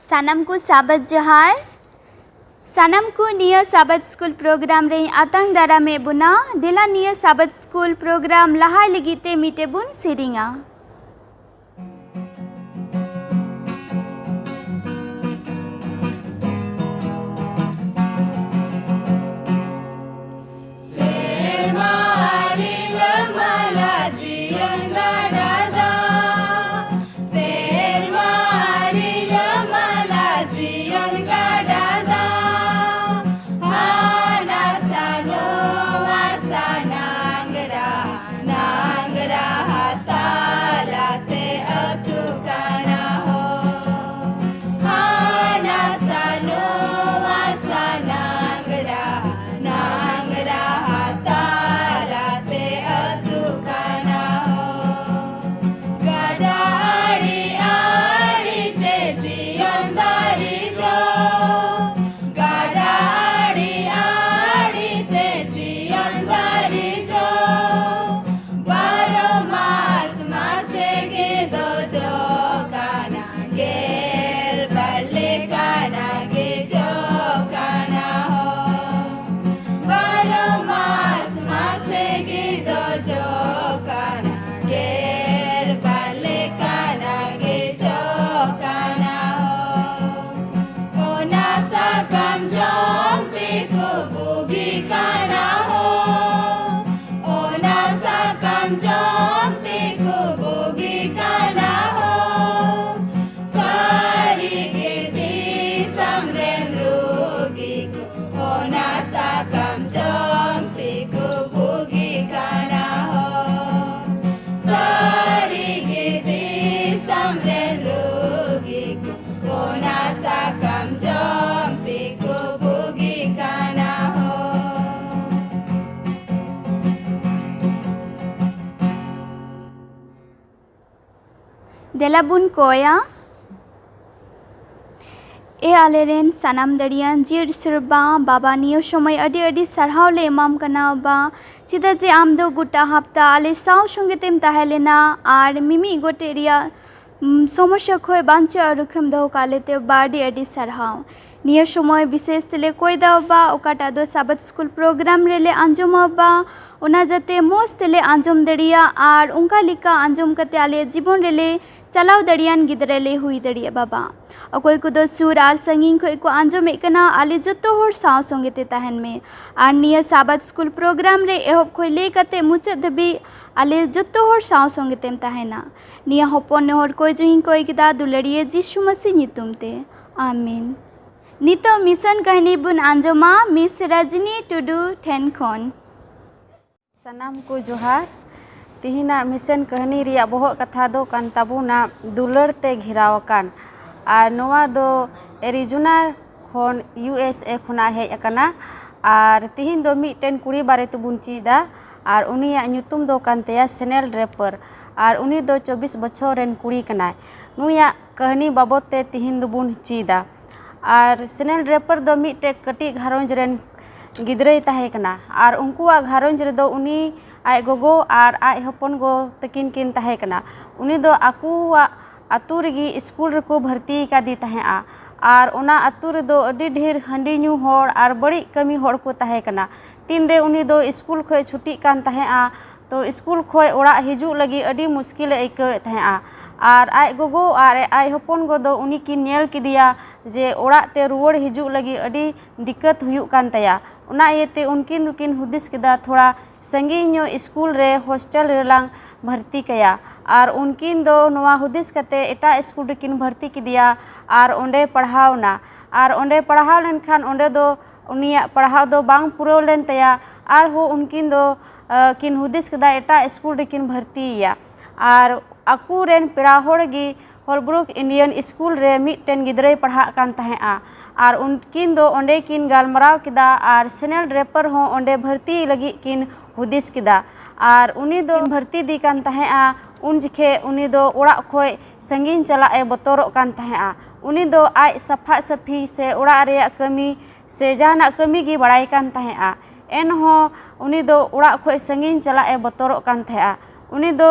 सानम को साबत जोहार सानम को निया साबत स्कूल प्रोग्राम रे आतंग दारा में बुना दिला निया साबत स्कूल प्रोग्राम लहाय लगिते मीटे बुन सिरिंगा देलाबुन कोया ए आलेरेन सानाम दरियान जिर सुरबा बाबा नियो समय अडी अडी सरहाव ले इमाम कना बा चिदा जे आम दो गुटा हफ्ता आले साव संगेतेम ताहेलेना आर मिमी गोटेरिया समस्या खोय बांचे अरुखम दो कालेते बाडी अडी सरहाव नियो समय विशेष तेले कोई दाबा ओकाटा दो साबत स्कूल प्रोग्राम रेले आंजोमाबा ओना जते मोस तेले आंजोम दड़िया आर उनका लिका आंजोम कते आले जीवन रेले चलाव दड़ियान गिदरेले हुई दड़िया बाबा अकोय को दो सुर आर संगीन खोय को आंजोम एकना आले जतो होर साव संगेते ताहन में आर निया साबत स्कूल प्रोग्राम रे एहब खोय ले कते मुचाद धबी आले जतो होर साव संगेतेम ताहेना निया हपन होर कोय जहिं कोय गिदा दुलड़िए जिसु मसीह नितुमते आमीन नितो मिशन कहनी बुन आंजोमा मिस रजनी टुडू ठेन खन सानाम को जोहार तिहिना मिशन कहनी रिया बोह कथा दो कान ताबुना दुलर ते घेरावकान आर नोवा दो एरिजोना खन USA खुना हेज अकाना आर तिहिन दो मिटेन कुड़ी बारे तुबुन चीदा आर उनिया ᱧᱩᱛᱩᱢ दो कान तेया सेनेल ड्रेपर आर उनी दो 24 बछर रेन कुड़ी कनाय नुया कहनी बाबत ते तिहिन दो बुन चीदा आर सेनेल ड्रेपर दो मिटे कटी घारोंज रेन गिद्रई ताहे कना आर उनकुआ घारोंज रे दो उनी आय गोगो आर आय हपन गो तकिन किन ताहे कना उनी दो आकुआ आतु रेगी स्कूल रको भर्ती का दी ताहे आ आर उना आतु रे दो अडी ढेर हंडी न्यू होड़ आर बड़ी कमी होड़ को ताहे कना तीन रे उनी दो स्कूल खोय छुट्टी कान ताहे आ तो स्कूल खोय ओड़ा हिजू लगी अडी मुश्किल ऐके ताहे आ आर आय गोगो आर आय हपन गो दो उनी की नेल किदिया जे ओड़ा ते रुवड़ हिजू लगी अडी दिक्कत हुयु कान तया उना येते उनकिन दुकिन हुदिस किदा थोड़ा संगीनो स्कूल रे हॉस्टल रेलांग भर्ती कया आर उनकिन दो नवा हुदिस कते एटा स्कूल रेकिन भर्ती किदिया आर ओंडे पढ़ावना आर ओंडे पढ़ाव लेनखान ओंडे दो उनिया पढ़ाव दो बांग पुरव लेन तया आर हो उनकिन दो किन हुदिस किदा एटा स्कूल रेकिन भर्तीया आर आकू रेन पेड़ा होड़गी होलब्रुक इंडियन स्कूल रे मिटेन गिद्रई पढ़ा कान ताहे आ आर उनकिन दो ओंडे किन गालमराव किदा आर सेनेल ड्रेपर हो ओंडे भर्ती लगी किन हुदिस किदा आर उनी दो भर्ती दी कान ताहे आ उन जिखे उनी दो ओड़ा खोय संगीन चला ए बतोरो कान ताहे आ उनी दो आय सफा सफी से ओड़ा रे कमी से जहाना कमी गी बड़ाई कान ताहे आ एन हो उनी दो ओड़ा खोय संगीन चला ए बतोरो कान ताहे आ उनी दो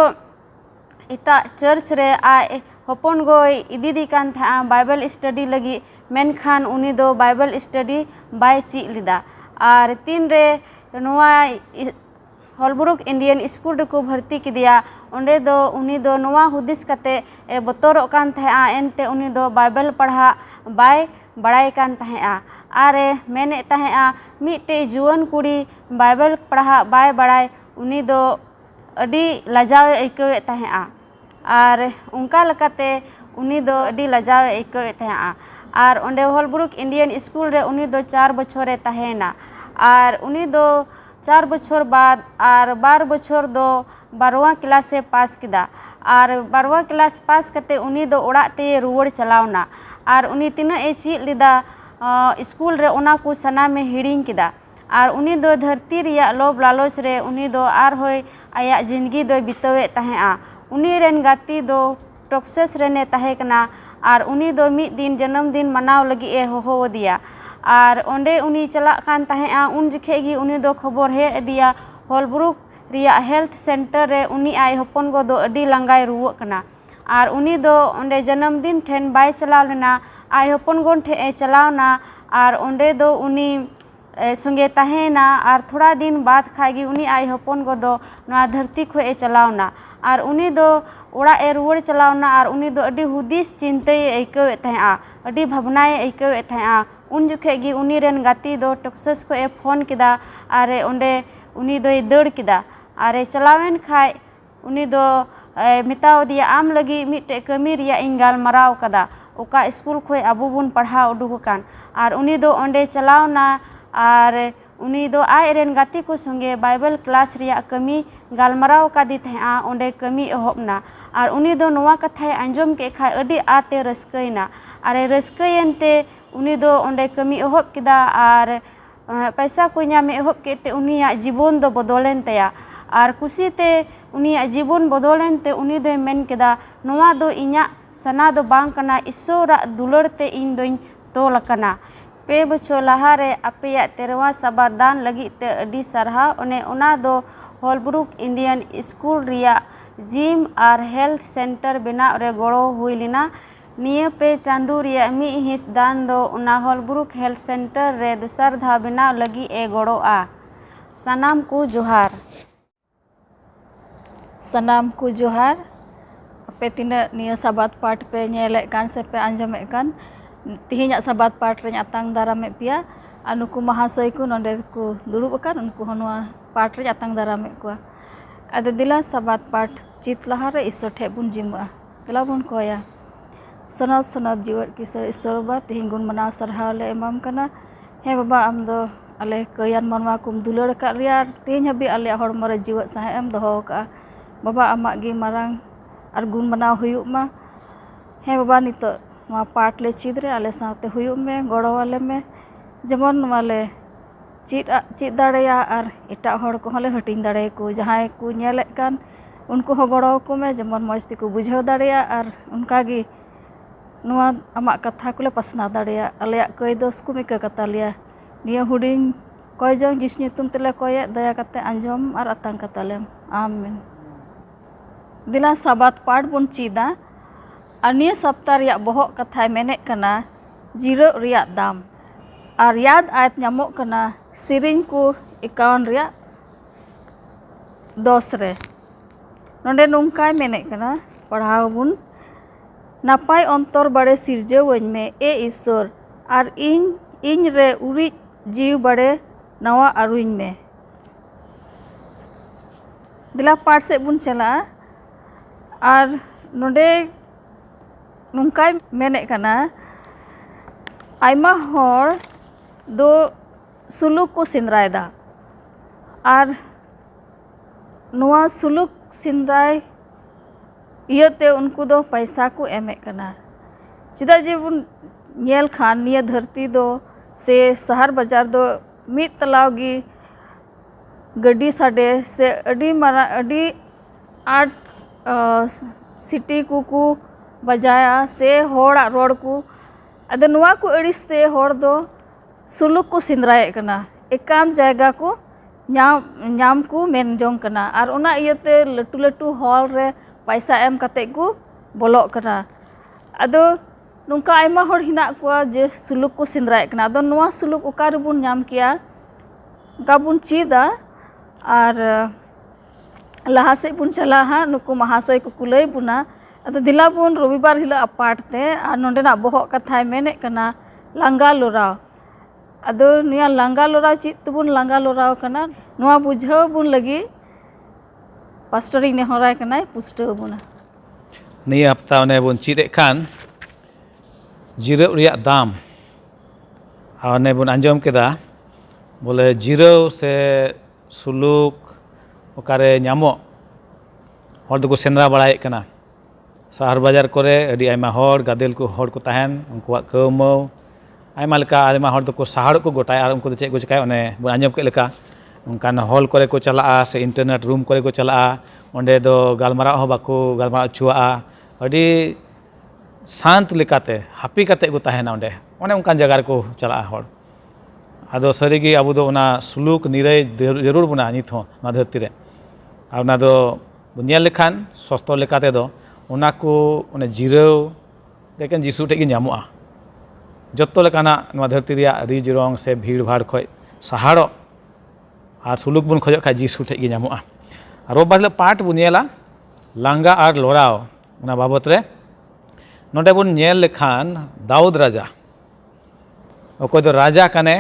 इटा चर्च रे आय hopon goi ididi kan tha Bible study lagi menkhan uni do Bible study bai chi lida ar tin re noa Holbrook Indian School reko bharti kidia onde do uni do noa hudis kate botorok kan tha ente uni do Bible padha bai barai kan tha are mene tha mite juan kuri Bible padha bai barai uni do adi lajaw aikawe tha ar unka lakate uni do adi lajaw aikawe tha ar onde Holbrook Indian School re uni do 4 bochore tahena ar uni do 4 बछर बाद और 12 बछर दो 12वां class से पास किदा और 12वां class pass करते उनी दो ओड़ा ते रुवड़ चलावना और उनी तीना ए चीज लिदा स्कूल रे ओना को सना में हिड़िंग किदा और उनी दो धरती रिया लोभ लालच रे उनी दो आर होय आया जिंदगी दो बितावे तहेआ उनी रेन गाती दो टॉक्सेस रेने तहे कना और उनी दो मिद दिन जन्मदिन मनाव लगी ए हो दिया और ओंडे उनी चला कान तहेआ उन जखे गी उनी दो खबर हे दिया होलब्रुक रिया हेल्थ सेंटर रे उनी आय हपन गो दो अडी लंगाय रुव कना और उनी दो ओंडे जन्मदिन ठेन बाय चलाव लेना आय हपन गोन ठे चलावना और ओंडे दो उनी संगे तहेना और थोड़ा दिन बाद खागी उनी आय हपन गो दो नवा धरती खो चलावना और उनी दो ओड़ा ए रुवड़ चलावना और उनी दो अडी हुदिस चिंते आइकावे तहेआ अडी भावनाए आइकावे तहेआ उन जुखे गी उनी रेन गाती दो टॉक्सेस को ए फोन किदा आरे ओंडे उनी दो दौड़ किदा आरे चलावेन खाय उनी दो मिताव दिया आम लगी मिटे कमी रिया इंगाल मराव कदा ओका स्कूल खोय अबू बुन पढ़ा उडुक कान और उनी दो ओंडे चलावना और उनी दो आय रेन गाती को संगे बाइबल क्लास रिया कमी गालमराव कादी थे ओंडे कमी एहबना और उनी दो नोवा कथाय आंजम के खाय अडी आटे रस्कैना आरे रस्कैयनते उनी दो ओंडे कमी एहब किदा और पैसा को नामे एहब केते उनिया जीवन दो बदलेन तया और खुशीते उनिया जीवन बदलेन ते उनी दो मेन किदा नोवा दो इnya सना दो बांग कना ईश्वरा दुलड़ते इन दोइन तोल कना पे बछर लहारे अपेया 13वां सबादान लगी ते अडी सरहा ओने ओना दो होलब्रुक इंडियन स्कूल रिया जिम और हेल्थ सेंटर बनाव रे गड़ो हुई लेना निये पे चांदू रिया मी हिस दान दो ओना होलब्रुक हेल्थ सेंटर रे दूसर धा बनाव लगी ए गड़ो आ सनाम को जोहार सनाम को जोहार पे तीना निया साबात पाठ पे नेले कान से पे आंजमे कान तिहिnya sabat part re atang darame pia anuku mahasoi ku nonde ku durup kan unku honwa part re atang darame ku ada dila sabat part chit lahare iso the bun jima dila bun koya sanat sanat jiwat kisar isorba tihingun manaw sarhaw le imam kana he baba am do ale kayan manwa kum dulur ka liar tihin habi ale hormor jiwat sahe am doho ka baba amak gi marang argun manaw huyuk ma he baba nito नवा पाठ ले चीदरे आले साथे हुयुम में गड़ो वाले में जेमन वाले चीद दाड़ेया और एटा हड़ को हले हटिंग दाड़े को जहां को नेले कान उनको हो गड़ो को में जेमन मस्ती को बुझाव दाड़ेया और उनका गी नवा आमा कथा को ले पसना दाड़ेया आले कई दोस को मिका कथा लिया निया हुडिंग कय जन जिस ᱧᱩᱛᱩᱢ तेले कय दया कते अंजम और अतंग कतालेम आमीन दिला साबात पाठ बुन चीदा अन्य सप्ताह रिया बहक कथाय मेने कना जीरो रिया दाम और याद आयत नामो कना सिरिंग को 51 रिया 10 रे नोंडे नुंकाय मेने कना पढ़ाव बुन नापाय अंतर बड़े सिरजेवñ में ए ईश्वर और इन रे उरी जीव बड़े नवा अरुñ में दिला पाठ से बुन चला और नोंडे नुंकाय मेने कना आयमा हर दो सुलुक को सिंद्रायदा और नवा सुलुक सिंद्राय इयते उनको दो पैसा को एमे कना चिदा जे बुन नेल खान निया धरती दो से शहर बाजार दो मित तलावगी गड्डी साडे से अडी मारा अडी आर्ट सिटी कुकू बजाया से होड़ा रोड को अदो नुआ को अड़िसते होड़ दो सुलुक को सिंद्राय कना एकांत जायगा को नाम को मेन जोंग कना और ओना इयते लटू लटू हॉल रे पैसा एम कते को बोलो कना ado nungka aima hor hina kuwa je suluk ko sindraek kana ado noa suluk oka rebun nyam kia oka bun chida ar laha se bun chala ha nuku mahasoy ko kulay buna ado dila bun robibar hila apart te ar nonde na bohok kathay mene kana langa lorao ado niya langa lorao chit tubun langa lorao kana noa bujhaw bun lagi pastor ne horai kana pustaw buna Ni hafta one bun chit kan jirau riak dam one bun anjom keda bole jirau se suluk okare nyamok hor doko sendra baraye kana sahar bazar kore adi aima hor gadel ko hor ko tahen unkuak kaumau aima leka aima hor doko sahar ko gotay ar unku cek ko cekai one bun anjom ke leka unkan hall kore ko chalaa se internet room kore ko chalaa onde do galmarao ho bako galmarao chuaa adi sant lekate happy kate ko tahena onde one unkan jaga ko chalaa hor ado sarigi abu do ona suluk nirai jarur buna nit ho na dharti re ona do bunyal lekhan sosto lekate do ona ko one jirau deken jisu te gi nyamoa jotto lekana na dharti ria ri jirong se bhir bhar khoi saharo ar suluk bun khojok kha jisu te gi nyamoa aro bale part bunyela langa ar lorao ona babot re nonde bun nyel lekhan Daud raja okoy do raja kane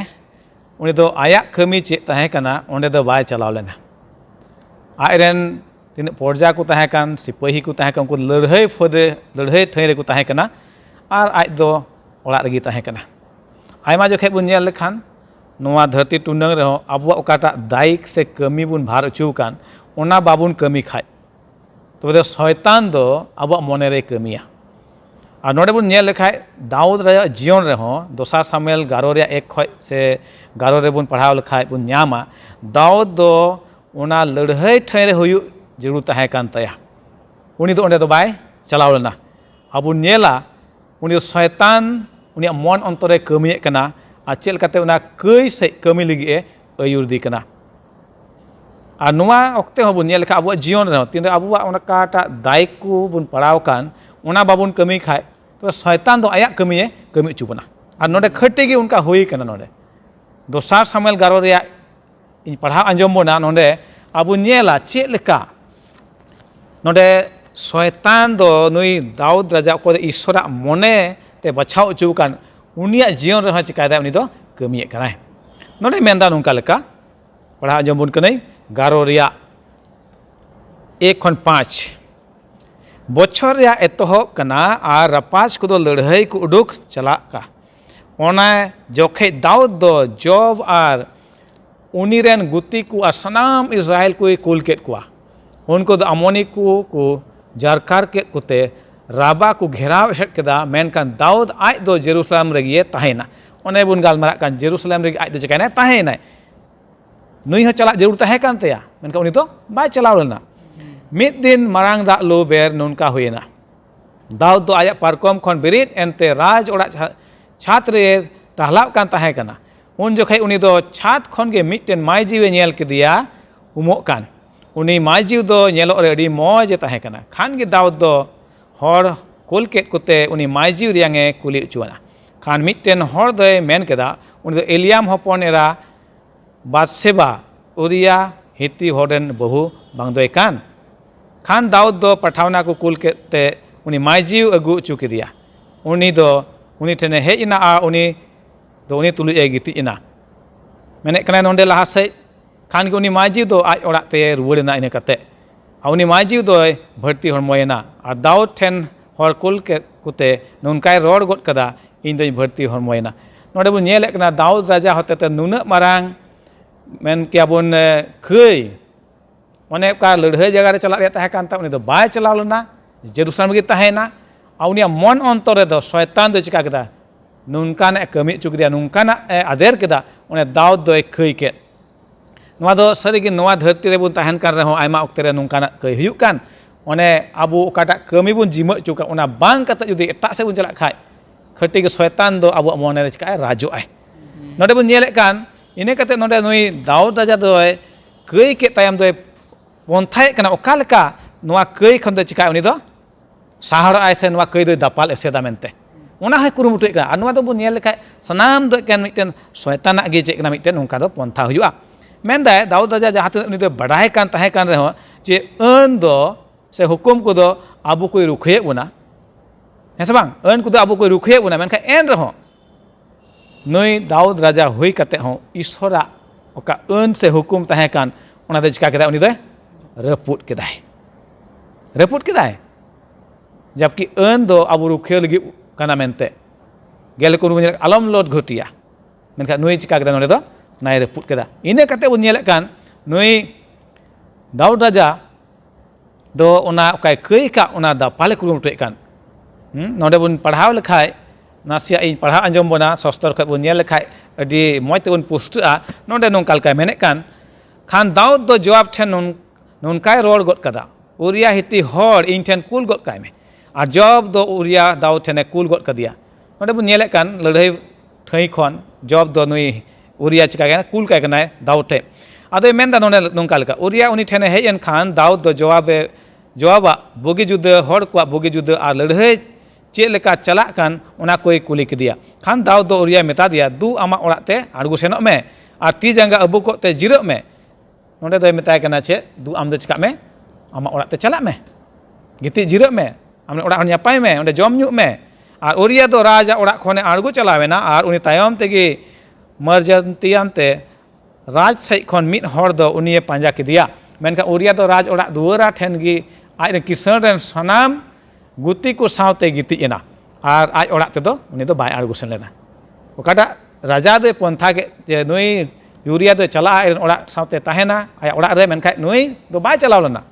ᱩᱱᱤ ᱫᱚ ᱟᱭᱟᱜ ᱠᱟᱹᱢᱤ ᱪᱮᱫ ᱛᱟᱦᱮᱸ ᱠᱟᱱᱟ ᱚᱸᱰᱮ ᱫᱚ ᱵᱟᱭ ᱪᱟᱞᱟᱣ ᱞᱮᱱᱟ ᱟᱡᱨᱮᱱ ᱛᱤᱱᱟᱹᱜ ᱯᱚᱨᱡᱟ ᱠᱚ ᱛᱟᱦᱮᱸ ᱠᱟᱱ ᱥᱤᱯᱟᱹᱦᱤ ᱠᱚ ᱛᱟᱦᱮᱸ ᱠᱟᱱ ᱩᱱᱠᱩ ᱞᱟᱹᱲᱦᱟᱹᱭ ᱯᱷᱟᱹᱫᱽ ᱞᱟᱹᱲᱦᱟᱹᱭ ᱴᱷᱟᱹᱭ ᱨᱮᱠᱚ ᱛᱟᱦᱮᱸ ᱠᱟᱱᱟ ᱟᱨ ᱟᱡ ᱫᱚ ᱚᱲᱟᱜ ᱨᱮᱜᱮ ᱛᱟᱦᱮᱸ ᱠᱟᱱᱟ ᱟᱭᱢᱟ ᱡᱚᱠᱷᱮᱡ ᱵᱚᱱ ᱧᱮᱞ ᱞᱮᱠᱷᱟन ᱱᱚᱣᱟ ᱫᱷᱟᱹᱨᱛᱤ ᱴᱩᱰᱟᱹᱝ ᱨᱮᱦᱚᱸ ᱟᱵᱚᱣᱟᱜ ᱚᱠᱟᱴᱟᱜ ᱫᱟᱭᱤᱠ ᱥᱮ ᱠᱟᱹᱢᱤ ᱵᱚᱱ ᱵᱷᱟᱨ ᱚᱪᱚ ᱟᱠᱟᱱ ᱚᱱᱟ ᱵᱟᱵᱚᱱ ᱠᱟᱹᱢᱤ ᱠᱷᱟᱡ ᱛᱚᱵᱮ ᱫᱚ ᱥᱚᱭᱛᱟᱱ ᱫᱚ ᱟᱵᱚᱣᱟᱜ ᱢᱚᱱᱮ ᱨᱮ ᱠᱟᱹᱢᱤᱭᱟ আর নোডে বন নেল লেখায় দাউদ রাজা জীবন রেহᱚᱸ দোসার সামেল 11 ᱨᱮᱭᱟᱜ 1 ᱠᱷᱚᱡ ᱥᱮ 11 ᱨᱮ ᱵᱚᱱ ᱯᱟᱲᱦᱟᱣ ᱞᱮᱠᱷᱟᱡ ᱵᱚᱱ ᱧᱟᱢᱟ দাউদ ᱫᱚ ᱚᱱᱟ ᱞᱟᱹᱲᱦᱟᱹᱭ ᱴᱷᱟᱹᱭ ᱨᱮ ᱦᱩᱭᱩᱜ ᱡᱟᱹᱨᱩᱲ ᱛᱟᱦᱮᱸ ᱠᱟᱱ ᱛᱟᱭᱟ ᱩᱱᱤ ᱫᱚ ᱚᱸᱰᱮ ᱫᱚ ᱵᱟᱭ ᱪᱟᱞᱟᱣ ᱞᱮᱱᱟ ᱟᱵᱚ ᱧᱮᱞᱟ ᱩᱱᱤ ᱫᱚ ᱥᱚᱭᱛᱟᱱ ᱩᱱᱤᱭᱟᱜ ᱢᱚᱱ ᱚᱱᱛᱚᱨᱮ ᱠᱟᱹᱢᱤᱭᱮᱫ ᱠᱟᱱᱟ ᱟᱨ ᱪᱮᱫ ᱞᱮᱠᱟᱛᱮ ᱚᱱᱟ ᱠᱟᱹᱭ ᱥᱮ ᱠᱟᱹᱢᱤ ᱞᱟᱹᱜᱤᱫ ᱮ ᱟᱹᱭᱩᱨᱫᱤ ᱠᱟᱱᱟ আর নোয়া অক্তে হবো নিয়ে লেখা আবুয়াগ জীবন রে তিন আবুয়াগ অনেকটা দায়িত্ব কো বন পড়াও কান ওনা বাবুন কামি খায় তো শয়তান দো আয়াক কামিয়ে কামি অচু বনা আর নোডে খটে গে উনকা হুই কানা নোডে দোসার সামেল 11 রেয়া ইন পড়াও আঞ্জম বনা নোডে আবু নিয়েলা চেদ লেকা নোডে শয়তান দো নুই দাউদ রাজা কো ঈশ্বরা মনে তে বাছাও অচু কান উনিয়া জীবন রে চিকায়দা উনি দো কামিয়ে কানাই নোডে মেন্দা নুনকা লেকা পড়াও আঞ্জম বন কনাই 11 রেয়া 1 खन 5 বছর রেয়া এতহব কানা আর রাপাস কো লড়াই কো উডুক চালা কা ওনা জখে দাউদ দো জব আর উনিরেন গুতি কো আর সনাম ইসরায়েল কো কুল কেত কোয়া उनको दो अमोनी को जारकार के कुते राबा को घेराव एसेट केदा मेनकान दाऊद आज दो जेरूसलम रेगिए ताहेना ओने बुन गालमारा कान जेरूसलम रेगी आज दो चेकाने ताहेना नुई हो चला जरूर ताहे कान तेया मेनका उनी तो बाय चलाव लेना मिद दिन मारांग दा लो बेर नुनका हुएना दाऊद दो आया पारकम खन बिरिद एनते राज ओड़ा छात्र टहलाव कान ताहे काना उन जोखे उनी दो छात खन के मिदटेन माय जीवे नेल केदिया उमोक कान उनी मायजीव दो नेलो रे अडी मौज ताहे काना खान गे दाऊद दो हर कुल केत कुते उनी मायजीव रियांगे कुली उचुआना खान मिदटेन हर दो मेन केदा उनी दो एलियाम हपन एरा बादशेबा उरिया हिती हरेन बहु बांगदोय कान खान दाऊद दो पठावना को कुल केते उनी मायजीव अगु उचु केदिया उनी दो उनी ठेने हेजना आ उनी दो उनी तुलु ए गितिना मेने कना नोंडे लाहा से खान के उनी मायजीव दो आज ओड़ा ते रुवड़ना इने कते उनी मायजीव दो भर्ती हरमोयना और दाऊद ठेन हर कुल के कुते नुनकाय रोड गोद कदा इन दो भर्ती हरमोयना नोडे बुन नेले कना दाऊद राजा होते ते नुना मारांग मेन के बुन खै माने का लड़है जगह रे चला रे ताहे कान ता उनी दो बाय चलाव लेना जेरूसलम गे ताहेना आ उनिया मन अंतर रे दो शैतान दो चिका केदा नुनकाना कमी चुक दिया नुनकाना आदेर केदा उने दाऊद दो खै के नवा दो सरीगे नवा धरती रे बुन ताहेन कान रहो आयमा अक्ते रे नुनकाना कई हुयुक कान ओने आबो ओकाटा कमी बुन जिमा चुका ओना बांग कता जुदी एटा से बुन चला खाय खटी के शैतान दो आबो मने रे चिका राजो आय नोडे बुन नेले कान इने कते नोडे नुई दाऊद राजा दो कई के तायम दो पन्थाय कना ओका लेका नवा कई खन दो चिका उनी दो ᱥᱟᱦᱟᱲᱟᱜ ᱟᱭ ᱥᱮ ᱱᱚᱣᱟ ᱠᱟᱹᱭ ᱫᱚᱭ ᱫᱟᱯᱟᱞ ᱮᱥᱮᱫᱟ ᱢᱮᱱᱛᱮ ᱚᱱᱟ ᱦᱚᱸᱭ ᱠᱩᱨᱩᱢᱩᱴᱩᱭᱮᱫ ᱠᱟᱱᱟ ᱟᱨ ᱱᱚᱣᱟ ᱫᱚᱵᱚᱱ ᱧᱮᱞ ᱞᱮᱠᱷᱟᱡ ᱥᱟᱱᱟᱢ ᱫᱚ ᱮᱠᱮᱱ ᱢᱤᱫᱴᱮᱱ ᱥᱚᱭᱛᱟᱱᱟᱜ ᱜᱮ ᱪᱮᱫ ᱠᱟᱱᱟ ᱢᱤᱫᱴᱮᱱ ᱱᱚᱝᱠᱟ ᱫᱚ ᱯᱚᱱᱛᱷᱟ ᱦᱩᱭᱩᱜᱼᱟ ᱢᱮᱱᱫᱟᱭ ᱫᱟᱣᱩᱫ ᱨᱟᱡᱟ ᱡᱟᱦᱟᱸ ᱛᱤᱱᱟᱹᱜ ᱩᱱᱤ ᱫᱚ ᱵᱟᱰᱟᱭ ᱠᱟᱱ ᱛᱟᱦᱮᱸ ᱠᱟᱱ ᱨᱮᱦᱚᱸ ᱡᱮ ᱟᱹᱱ ᱫᱚ ᱥᱮ ᱦᱩᱠᱩᱢ ᱠᱚᱫᱚ ᱟᱵᱚ ᱠᱚᱭ ᱨᱩᱠᱷᱤᱭᱮᱫ ᱵᱚᱱᱟ ᱦᱮᱸ ᱥᱮ ᱵᱟᱝ ᱟᱹᱱ ᱠᱚᱫᱚ ᱟᱵᱚ ᱠᱚᱭ ᱨᱩᱠᱷᱤᱭᱮᱫ ᱵᱚᱱᱟ ᱢᱮᱱᱠᱷᱟᱱ ᱮᱱ ᱨᱮᱦᱚᱸ ᱱᱩᱭ ᱫᱟᱣᱩᱫ ᱨᱟᱡᱟ ᱦᱩᱭ ᱠᱟᱛᱮ ᱦᱚᱸ ᱤᱥᱚᱨᱟᱜ ᱚᱠᱟ ᱟᱹᱱ ᱥᱮ ᱦᱩᱠᱩᱢ ᱛᱟᱦᱮᱸ ᱠᱟᱱ ᱚᱱᱟ ᱫᱚ ᱪᱤᱠᱟ ᱠᱮᱫᱟᱭ ᱩᱱᱤ ᱫᱚᱭ ᱨᱟᱹᱯᱩᱫ ᱠᱮᱫᱟᱭ जबकि ᱟᱹᱱ ᱫᱚ ᱟᱵᱚ ᱨᱩᱠᱷᱤᱭᱟᱹ ᱞᱟᱹᱜᱤᱫ ᱠᱟᱱᱟ ᱢᱮᱱᱛᱮ ᱜᱮᱞ ᱠᱚ ᱟᱞᱚᱢ ᱞᱚᱰ घटिया मेनखान नुई चिका केदा नोडे दो नाय रपुट केदा इने कते बो नेलेक कान नुई दाऊद राजा दो ओना ओकाय कई का ओना दा पाले कुरुमुटुए कान नोडे बुन पढ़ाव लेखाय नासिया इन पढ़ा अंजम बोना सस्तर खय बुन नेल लेखाय अडी मय ते बुन पुस्टआ नोडे नोंकाल काय मेने कान खान दाऊद दो जवाब ठेन नोनकाय रोड गद कदा उरिया हिती हर इन ठेन कुल गद काय में और जब दो उरिया दाऊद ठेने कुल गद कदिया नोडे बुन नेले कान लड़ाई ठई खन जब दो नुई उरिया चिका गया कुल काय कनाय दाऊद ठे आदो मेनदा नोने नोंका लेका उरिया उनी ठेने हेज एन खान दाऊद दो जवाबा बोगी जुद हर को बोगी जुद आ लड़ाई चेक लेका चला कान ओना कोई कुली कदिया खान दाऊद दो उरिया मेता दिया दू आमा ओड़ा ते आड़गु सेनोग में और ती जांगा अबु को ते जिरग में नोडे दो मेताय कना चे दू आम दो चिका में आमा ओड़ा ते चला में गिति जिरग में आमने ओड़ा न्यापाय में ओंडे जम न्यू में और उरिया दो राजा ओड़ा खने आड़गु चलावेना और उनी तायम तेगे मर्जंतियानते राज सही खन मिद हर दो उनिये पांजा किदिया मेनखान उरिया दो राज ओड़ा दुआरा ठेन गी आज किसान रेन सनाम गुती को सावते गिति एना और आज ओड़ा तेदो उनी दो बाय आड़गु सेन लेना ओकाटा राजा दो पंथा के जे नुई यूरिया दो चला ओड़ा सावते ताहेना आय ओड़ा रे मेनखान नुई दो बाय चलाव लेना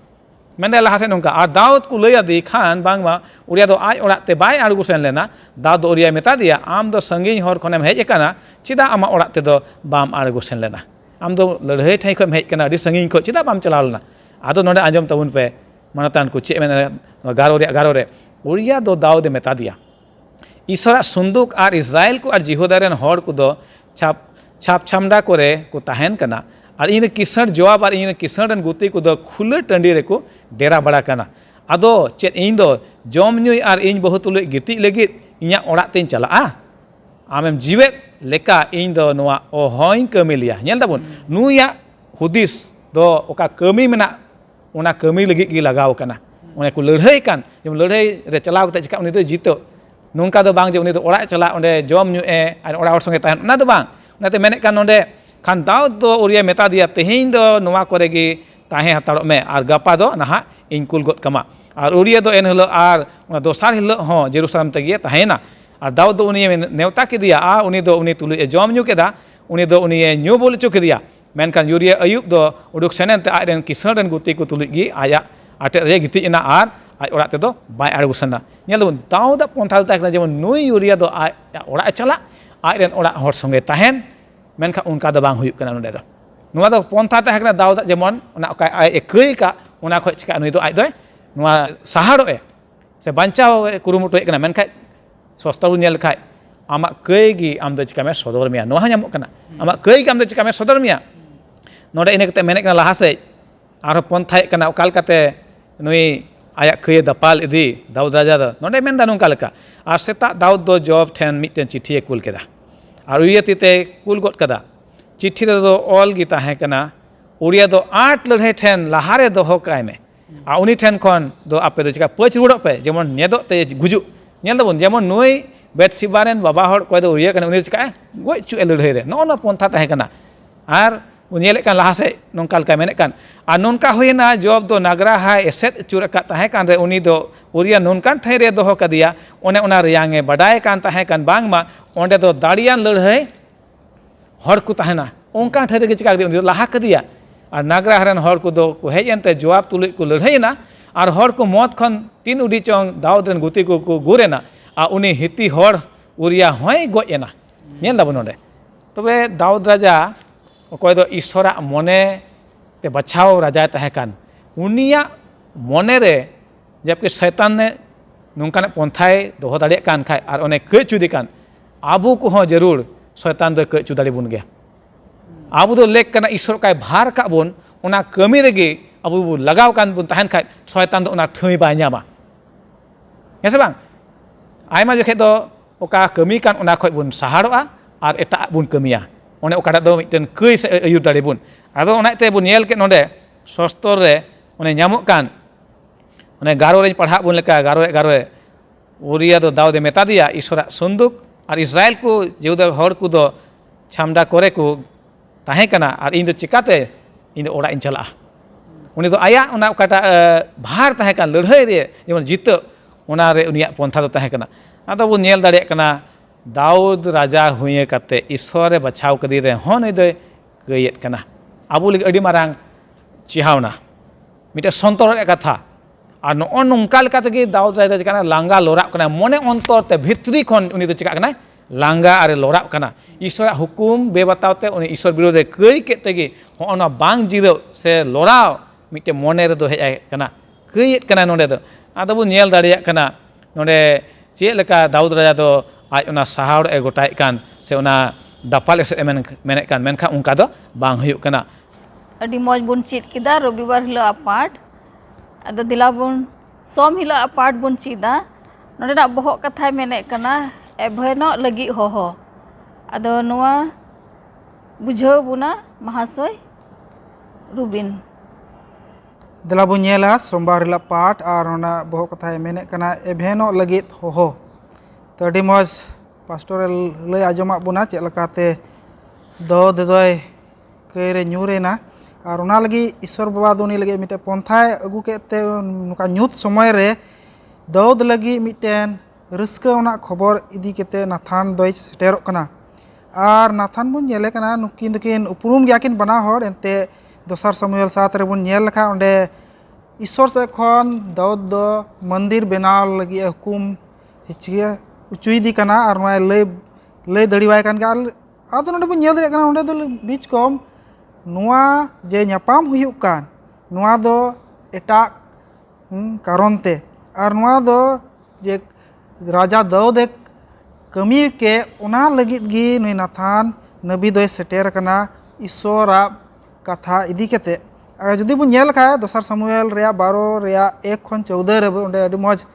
मेने लहा से नोंका और दाऊद को लैया दी खान बांगमा उरिया दो आज ओड़ा ते बाय आड़गु सेन लेना दाऊद दो उरिया मेता दिया आम दो संगीन हर खनेम हेज एकाना चिदा आमा ओड़ा ते दो बाम आड़गु सेन लेना आम दो लड़ाई ठाई खम हेज कना संगीन को चिदा बाम चलाव लेना आदो नोडे आंजम तबुन पे मनतान को चे मेने गारो रे उरिया दो दाऊद मेता दिया ईश्वरा सुंदुक और इस्राएल को और जिहुदा रेन हर को दो छाप छामडा करे को ताहेन कना और इन किसान जवाब और इन किसान रेन गुती को दो खुले टंडी रे को डेरा बड़ा कना आदो चेत इन दो जम न्यूई और इन बहु तुले गिति लगित इया ओड़ा तेन चला आमेम जीवे लेका इन दो नोआ ओहोइन कमी लिया नेल दाबुन नुया हुदिस दो ओका कमी मेना ओना कमी लगित गी लगाव कना ओने को लड़ाई कान जेम लड़ाई रे चलाव कते चिका उनी दो जीतो नोंका दो बांग जे उनी दो ओड़ा चला ओंडे जम न्यू ए और ओड़ा हर संगे ताहन ओना दो बांग ओनाते मेने कान नोंडे खान दाऊद दो उरिया मेता दिया तेहेन दो नोआ करे गी ताहे हताड़ो में और गपा दो नहा इन कुल गद कमा और उरिया दो एन हिलो और दोसार हिलो हो जेरूसलम तगे ताहेना और दाऊद दो उनी नेवता के दिया उनी दो उनी तुलु जम न्यू केदा उनी दो उनी न्यू बोल चो केदिया मेनखान यूरिया अयुब दो उडुक सेनेनते आजन किसान रेन गुती को तुलु गी आया आटे रे गिति एना और आज ओड़ा ते दो बाय आड़गु सेना नेल दो दाऊद पंथा ताकना जेमन नुई यूरिया दो आज ओड़ा चला आज रेन ओड़ा हर संगे ताहेन मेनखान उनका दो बांग हुयुक कना नोडे दो नुआ दो पंथा ताकना दाऊद जेमन ओना ओका आय कई का ओना खय चिका नुई दो आज दो नुआ सहाड़ो ए से बांचाव कुरुमुटो ए कना मेनखान सस्ता बु नेल खाय आमा कई गी आम दो चिका में सदर मिया नुआ न्यामोग कना आमा कई गी आम दो चिका में सदर मिया नोडे इने कते मेने कना लहा से आरो पंथाय कना ओकाल कते नुई आया कई दपाल इदी दाऊद राजा दो नोडे मेनदा नोंका लेका आर सेता दाऊद दो जवाब ठेन मिटन चिट्ठी कुल केदा और उरिया तीते कुल गद कदा चिट्ठी रे दो ऑल गी ताहे कना उरिया दो 8 लड़ाई ठेन लहारे दोहो काय में आ उनी ठेन खन दो आपे दो चिका पच रुड़ो पे जेमन नेदो ते गुजु नेल दबन जेमन नुई बेटसिबारेन बाबा हर कोय दो उरिया कना उनी चिका गय चु लड़ाई रे नो पंथा ताहे कना आर उनियले कान लहा से नोंकाल का मेने कान आ नोनका होइना जब दो नागरा हाय एसेट चुर का ताहे कान रे उनी दो उरिया नोनकान ठाई रे दोहो कदिया ओने ओना रियांगे बडाय कान ताहे कान बांगमा ओंडे दो दाड़ियान लड़ाई हर को ताहेना ओंका ठाई रे चिका दे उनी दो लहा कदिया और नागरा हरन हर को दो को हेजनते जवाब तुलु को लड़ाईना और हर को मौत खन 3 उडी चोंग दाऊद रेन गुती को गुरेना आ उनी हिती हर उरिया होय गयना नेल दाबो नोडे तबे दाऊद राजा अकय दो ईश्वरा मने ते बचाव राजा ताहे कान उनिया मने रे जबकि शैतान ने नोंकाने पंथाय दोहो दाड़े कान खाय और ओने कई चुदी कान आबू को हो जरूर शैतान दो कई चुदाड़ी बुन गया आबू दो लेक कना ईश्वर काय भार का बुन ओना कमी रेगे आबू बु लगाव कान बुन ताहेन खाय शैतान दो ओना ठई bye Nyama Heं se bang? Aima jokhet do oka kami kan ona khoj bun saharoa ar eta bun kamiya. One okada do miten keuy se ayur dare bun. Ado ona te bun nyel ke nonde sostor re one nyamuk kan one garo re padha bun leka garo Uria do Daude meta dia Isora sunduk ar Israel ku Yehuda hor ku do chamda kore ku tahe kana ar ᱤᱧ ᱫᱚ ᱪᱤᱠᱟᱹᱛᱮ ᱤᱧ ᱫᱚ ᱚᱲᱟᱜ ᱤᱧ ᱪᱟᱞᱟᱜᱼᱟ ᱩᱱᱤ ᱫᱚ ᱟᱭᱟᱜ ᱚᱱᱟ ᱚᱠᱟᱴᱟᱜ ᱵᱷᱟᱨ ᱛᱟᱦᱮᱸ ᱠᱟᱱ ᱞᱟᱹᱲᱦᱟᱹᱭ ᱨᱮ ᱡᱮᱢᱚᱱ ᱡᱤᱛᱟᱹᱜ ᱚᱱᱟᱨᱮ ᱩᱱᱤᱭᱟᱜ ᱯᱚᱱᱛᱷᱟ ᱫᱚ ᱛᱟᱦᱮᱸ ᱠᱟᱱᱟ ᱟᱫᱚ ᱵᱚᱱ ᱧᱮᱞ ᱫᱟᱲᱮᱭᱟᱜ ᱠᱟᱱᱟ दाऊद राजा हुए कते ईश्वरे बचाव कदी रे हों नई दो गयेत कना आबो लगे अडी मारांग चिहावना मिटे संतर कथा और नो नोंका लेकाते दाऊद राजा चिकाना लांगा लोरा कना मने अंतर ते भित्री खन उनी दो चिका कना लांगा आरे लोरा कना ईश्वर हुकुम बेबतावते उनी ईश्वर विरोधे कई केते गे होना बांग जिरो से लोराव मिटे मने रे दो हेज कना कयेत कना नोंडे दो आदो बो नेल दाड़िया कना नोंडे चेक लेका दाऊद राजा दो आज उना सहाड़ ए गोटाय कान से उना दापाल से मेने कान मेनखा उनका दो बांग हुयुक कना अडी मौज बुन चीत किदा रविवार हिला पाठ अदो दिला बुन सोम हिला पाठ बुन चीदा नोडे ना बहक कथा मेने कना एभेनो लगी हो अदो नोआ बुझाव बुना महाशय रुबिन दिला बुन नेला सोमवार हिला पाठ और उना बहक कथा मेने कना एभेनो लगी हो तो अड़ी मौज पास्टोरे लय आजमा बुना चेलकाते दो देदोय कईरे न्यूरेना और उना लगी ईश्वर बाबा दोनी लगी मिटे पंथाय अगु केते नुका न्यूत समय रे दाऊद लगी मिटेन रस्का उना खबर इदी केते नाथान दोय सेटेरो कना और नाथान बुन नेले कना नुकिन दकिन उपरुम गयाकिन बना हर एनते दोसर समूएल 7 रे बुन नेल लखा ओंडे ईश्वर से खन दाऊद दो मंदिर बनाव लगी हुकुम हिचगे उचुईदी कना और लय दड़ीवाय कान गा आदो नोडे बन नेल दरे कना ओंडे दो बीच कम नुआ जे न्यापाम हुयुक कान नुआ दो एटा कारण ते और नुआ दो जे राजा दाऊद कमी के उना लगित गी नुई नाथान नबी दोय सेटेर कना ईश्वरा कथा इदी केते अगर जुदी बन नेल खा दोसर समूएल रेया 12 रेया 1 खन 14 रे ओंडे अडी मौज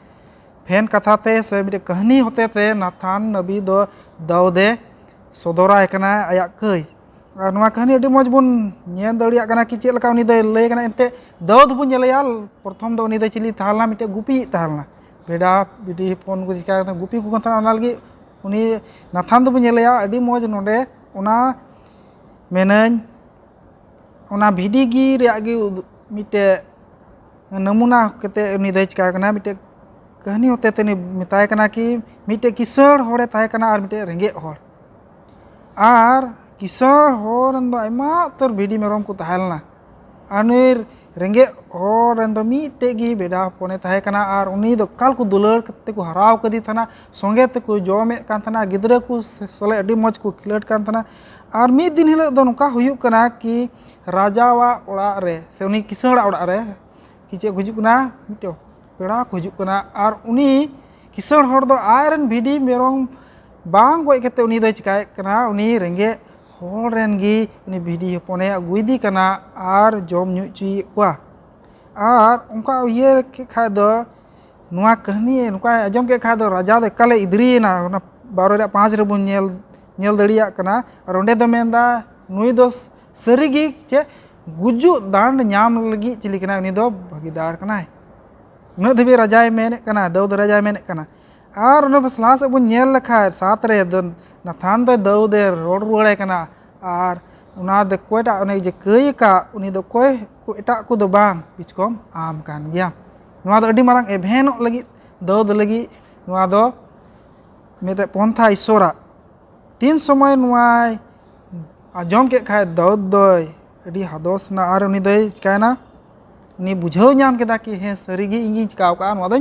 फेन कथा ते से मिटे कहानी होते ते नाथान नबी दो दाऊदे सदराय कना आया कई और नवा कहानी अडी मौज बुन नेल दड़िया कना कि चेल का उनी दो लय कना एनते दाऊद बुन नेलया प्रथम दो उनी दो चिली ताहलना मिटे गुपी ताहलना बेडा बिडी फोन को चिका गुपी को कथा अना लगी उनी नाथान दो बुन नेलया अडी मौज नोडे उना मेनन उना भिडी गी रेया गी मिटे नमूना केते उनी दो चिका कना मिटे कहानी होते ते मिताय कना कि मिटे किसड़ होड़े ताहे कना और मिटे रेंगे होड़ और किसड़ होड़ दो आयमा तोर भिडी मेरम को ताहेलना आनुर रेंगे होड़ दो मिटे गी बेडा पोने ताहे कना और उनी दो काल को दुलड़ कते को हराव कदी थाना संगे ते को जोमे कान थाना गिदरा को सोले अडी मौज को खिलट कान थाना और मिद दिन हिलो दो नुका हुयुक कना कि राजावा ओड़ा रे से उनी किसड़ ओड़ा रे किचे गुजुक ना मिटे पेड़ा को हजना और उनी किसड़ हर दो आयरन भिडी मेरम बांग गय केते उनी दो चिकाय कना उनी रेंगे हर रेन गी उनी भिडी हपने अगुइदी कना और जम न्यू चुई कोआ और उनका ये के खा दो नुआ कहानी नुका आजम के खा दो राजा दो काले इदरीना 12 5 रे बुन नेल दड़िया कना और ओंडे दो मेंदा नुई दो सरीगी चे गुजु दांड न्याम लगी चिली कना उनी दो भागीदार कना उन्हें धबी राजाय मेने कना दाऊद राजाय मेने कना और उन्हें फसला से बुन नेल लखा 7 रे दो नाथान दो दाऊद रोड रुआड़े कना और उना दे कोयटा उन्हें जे कई का उन्हीं दो कोय को एटा को दो बांग बिचकम आम कान गया नुआ दो अडी मारांग एभेनो लगी दाऊद लगी नुआ दो मेते पंथा ईश्वरा तीन समय नुआ आजम के खाय दाऊद दो अडी हदोस ना और उन्हीं दो चिकायना उनी बुझाव नाम केदा कि हे सरीगी इंगी चिकाव का नुआ दो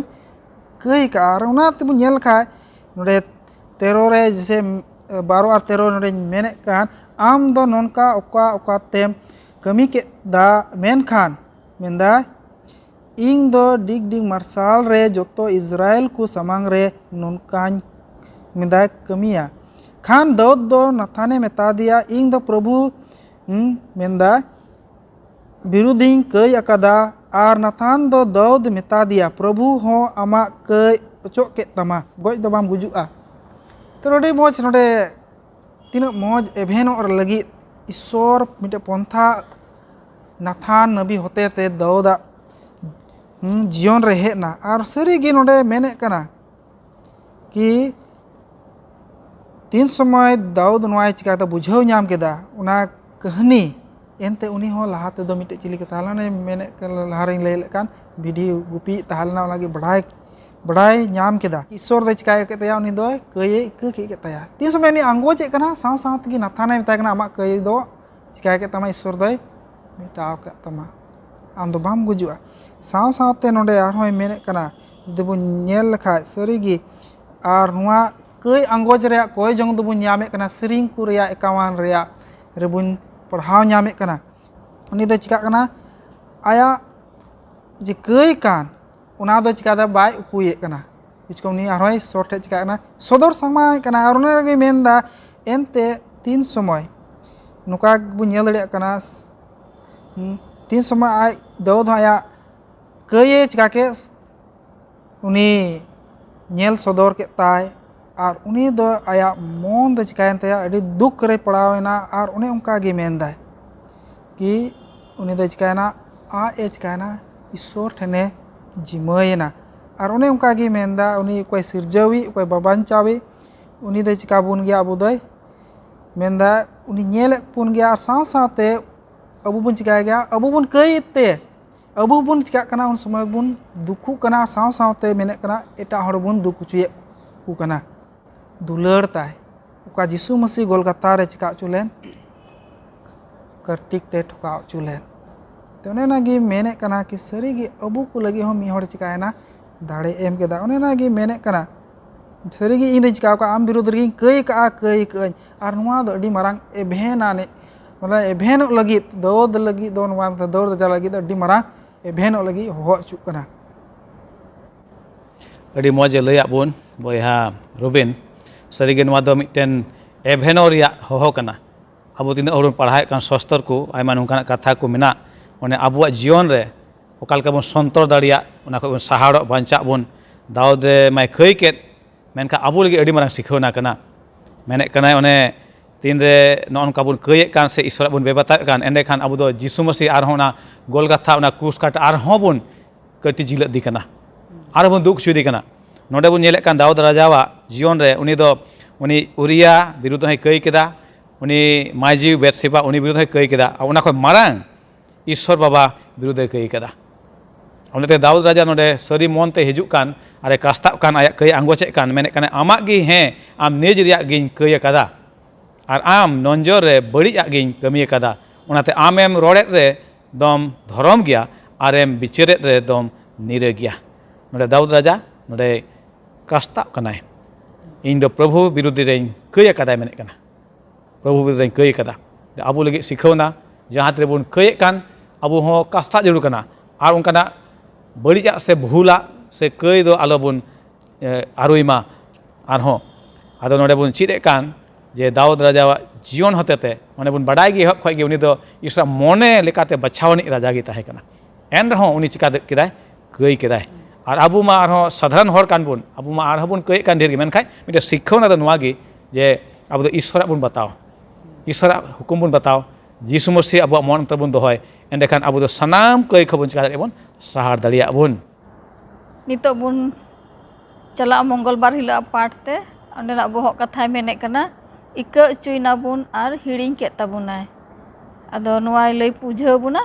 कई का और उना ते बुन नेल खाय नोडे 13 रे जैसे 12 और 13 नोडे मेने कान आम दो नोनका ओका ओका तेम कमी के दा मेन खान मेंदा इंग दो डिग डिग मार्शल रे जोतो इजराइल को समांग रे नोनकान मेंदा कमिया खान दाऊद दो नाथाने मेता दिया इंग दो प्रभु मेंदा विरुद्धिंग कई अकादा और नाथान दो दाऊद मेता दिया प्रभु हो आमा कई ocok ke tama goj do bam gujuga to odi moj node tina moj eveno or lagi ईश्वर मिटे पंथा नाथान नबी होते ते दाऊदा जीवन रे हेना और सारी गे नोडे मेने कना कि तीन समय दाऊद नोय चिकाता बुझाव नाम केदा उना कहानी एनते उनी हो लहाते दो मिटे चिली के तालाने मेने लहारिंग ले लेकान भिडी गुपी तालना लागे बढ़ाई नाम केदा ईश्वर दे चिकाय के तया उनी दो कये के तया तीन समय नि आंगो चे कना साव साव तगी नाथाने मताय कना आमा कये दो चिकाय के तमा ईश्वर दो मिटाव के तमा आम दो बाम गुजुआ साव सावते नोडे आरहोय मेने कना देबो नेल लखा सरीगी आर नुआ कई आंगोज रे कोय जंग दो बुन नामे कना सरिंग कु रेया एकावान रेया रेबुन पढ़ाव नामे कना उनी दो चिका कना आया जे कई कान उना दो चिका दा बाय उपुये कना इचको नि आरहोय सोरटे चिका कना सदर समाय कना और उना गे मेनदा एनते तीन समय नुका बुन नेल दड़े कना तीन समय आय दाऊद आया कई चिका के उनी नेल सदर के ताय और उनी दो आया मन दो चिकायन तया अड़ी दुख रे पड़ावेना और उन्हें उनका गे मेनदा कि उनी दो चिकायना आ ए चिकायना ईश्वर ठेने जिमयना और उन्हें उनका गे मेनदा उनी कोई सिरजावी कोई बाबांचावी उनी दो चिका बुन गया अबु दो मेनदा उनी नेल पुन गया और साव सावते अबु बुन चिकाय गया अबु बुन कई ते अबु बुन चिका कना उन समय बुन दुखु कना साव सावते मेने कना एटा हड़ बुन दुख चुये कु कना दुलर ताय उका जिसु मसीह गोलगता रे चिका चुलेन करटिक ते ठुका चुलेन तो उन्हें नागी मेने कना कि सरी गी अबु को लगी हो मी हड़ चिकायना दाड़े एम केदा उन्हें नागी मेने कना सरी गी इन चिका का आम विरोध रे कई का कई कई और नुआ दो अडी मारांग एभेना ने मतलब एभेन लगी दौद लगी दो नुआ दौड़ जा लगी अडी मारांग एभेन लगी हो चुक कना अडी मौज लय आबोन बयहा रुबिन सरीगे नवा दो मिटेन एभेनो रिया होहो कना अब तीन और पढ़ाए कान शस्त्र को आयमा नोंकान कथा को मेना ओने आबुआ जीवन रे ओकालका बन संतर दाड़िया ओना को सहाड़ो बांचा बन दाऊद माय खई के मेनका आबु लगी अडी मारांग सिखौना कना मेने कना ओने तीन रे नोनका बन कई कान से ईश्वर बन बेबता कान एंडे खान आबु दो जिसु मसीह आर होना गोलगाथा ओना क्रूस काट आर हो बन कटी जिल दी कना आर बन दुख चुदी कना नोडे बन नेले कान दाऊद राजावा जीवन रे उनी दो उनी उरिया विरुद्ध है कई केदा उनी माइजी बेतसेबा उनी विरुद्ध है कई केदा ओना खय मारांग ईश्वर बाबा विरुद्ध है कई केदा उनते दाऊद राजा नोडे सरी मन ते हिजुक कान अरे कास्ता कान आया कई आंगोचे कान मेने कान आमाग गी हे आम निज रिया गिन कई कदा और आम नंजर रे बड़िया गिन कमी कदा उनाते आमेम रोड़ेत रे दम धरम गया आरेम बिचरेत रे दम निरे गया नोडे दाऊद राजा नोडे कास्ता कनाय इन दो प्रभु विरुद्ध रे कई कदा मेने कना प्रभु विरुद्ध रे कई कदा आबु लगी सिखौना जहाँ रे बन कई कान आबु हो कास्ता जरूर कना और उनकाना बड़िया से भूला से कई दो आलो बन आरुइमा आर हो आदो नोडे बन चिदे कान जे दाऊद राजावा जीवन होते माने बन बाडाय गे हक खय उनी दो ईश्वर मने लेकाते बचावनी राजा गे ताहे कना एन रहो उनी चिका केदाय कई केदाय और आबु मा आरो साधारण हर कान बन आबु मा आर हबन कई कान ढेर गे मेनखाय मिटे शिक्षाना दो नुआ गे जे आबु दो ईश्वर बन बताओ ईश्वर हुकुम बन बताओ जिसु मसीह आबु मन तबन दोहय एंडेखान आबु दो सनाम कई खबन चिका दाबन सहार दाड़िया बन नितो बुन चला मंगलबार हिला पाठते अंडेना बहक कथा मेने कना इका चुइना बुन और हिड़िंग के तबुनाय अदो नुआ लई पुझाव बुना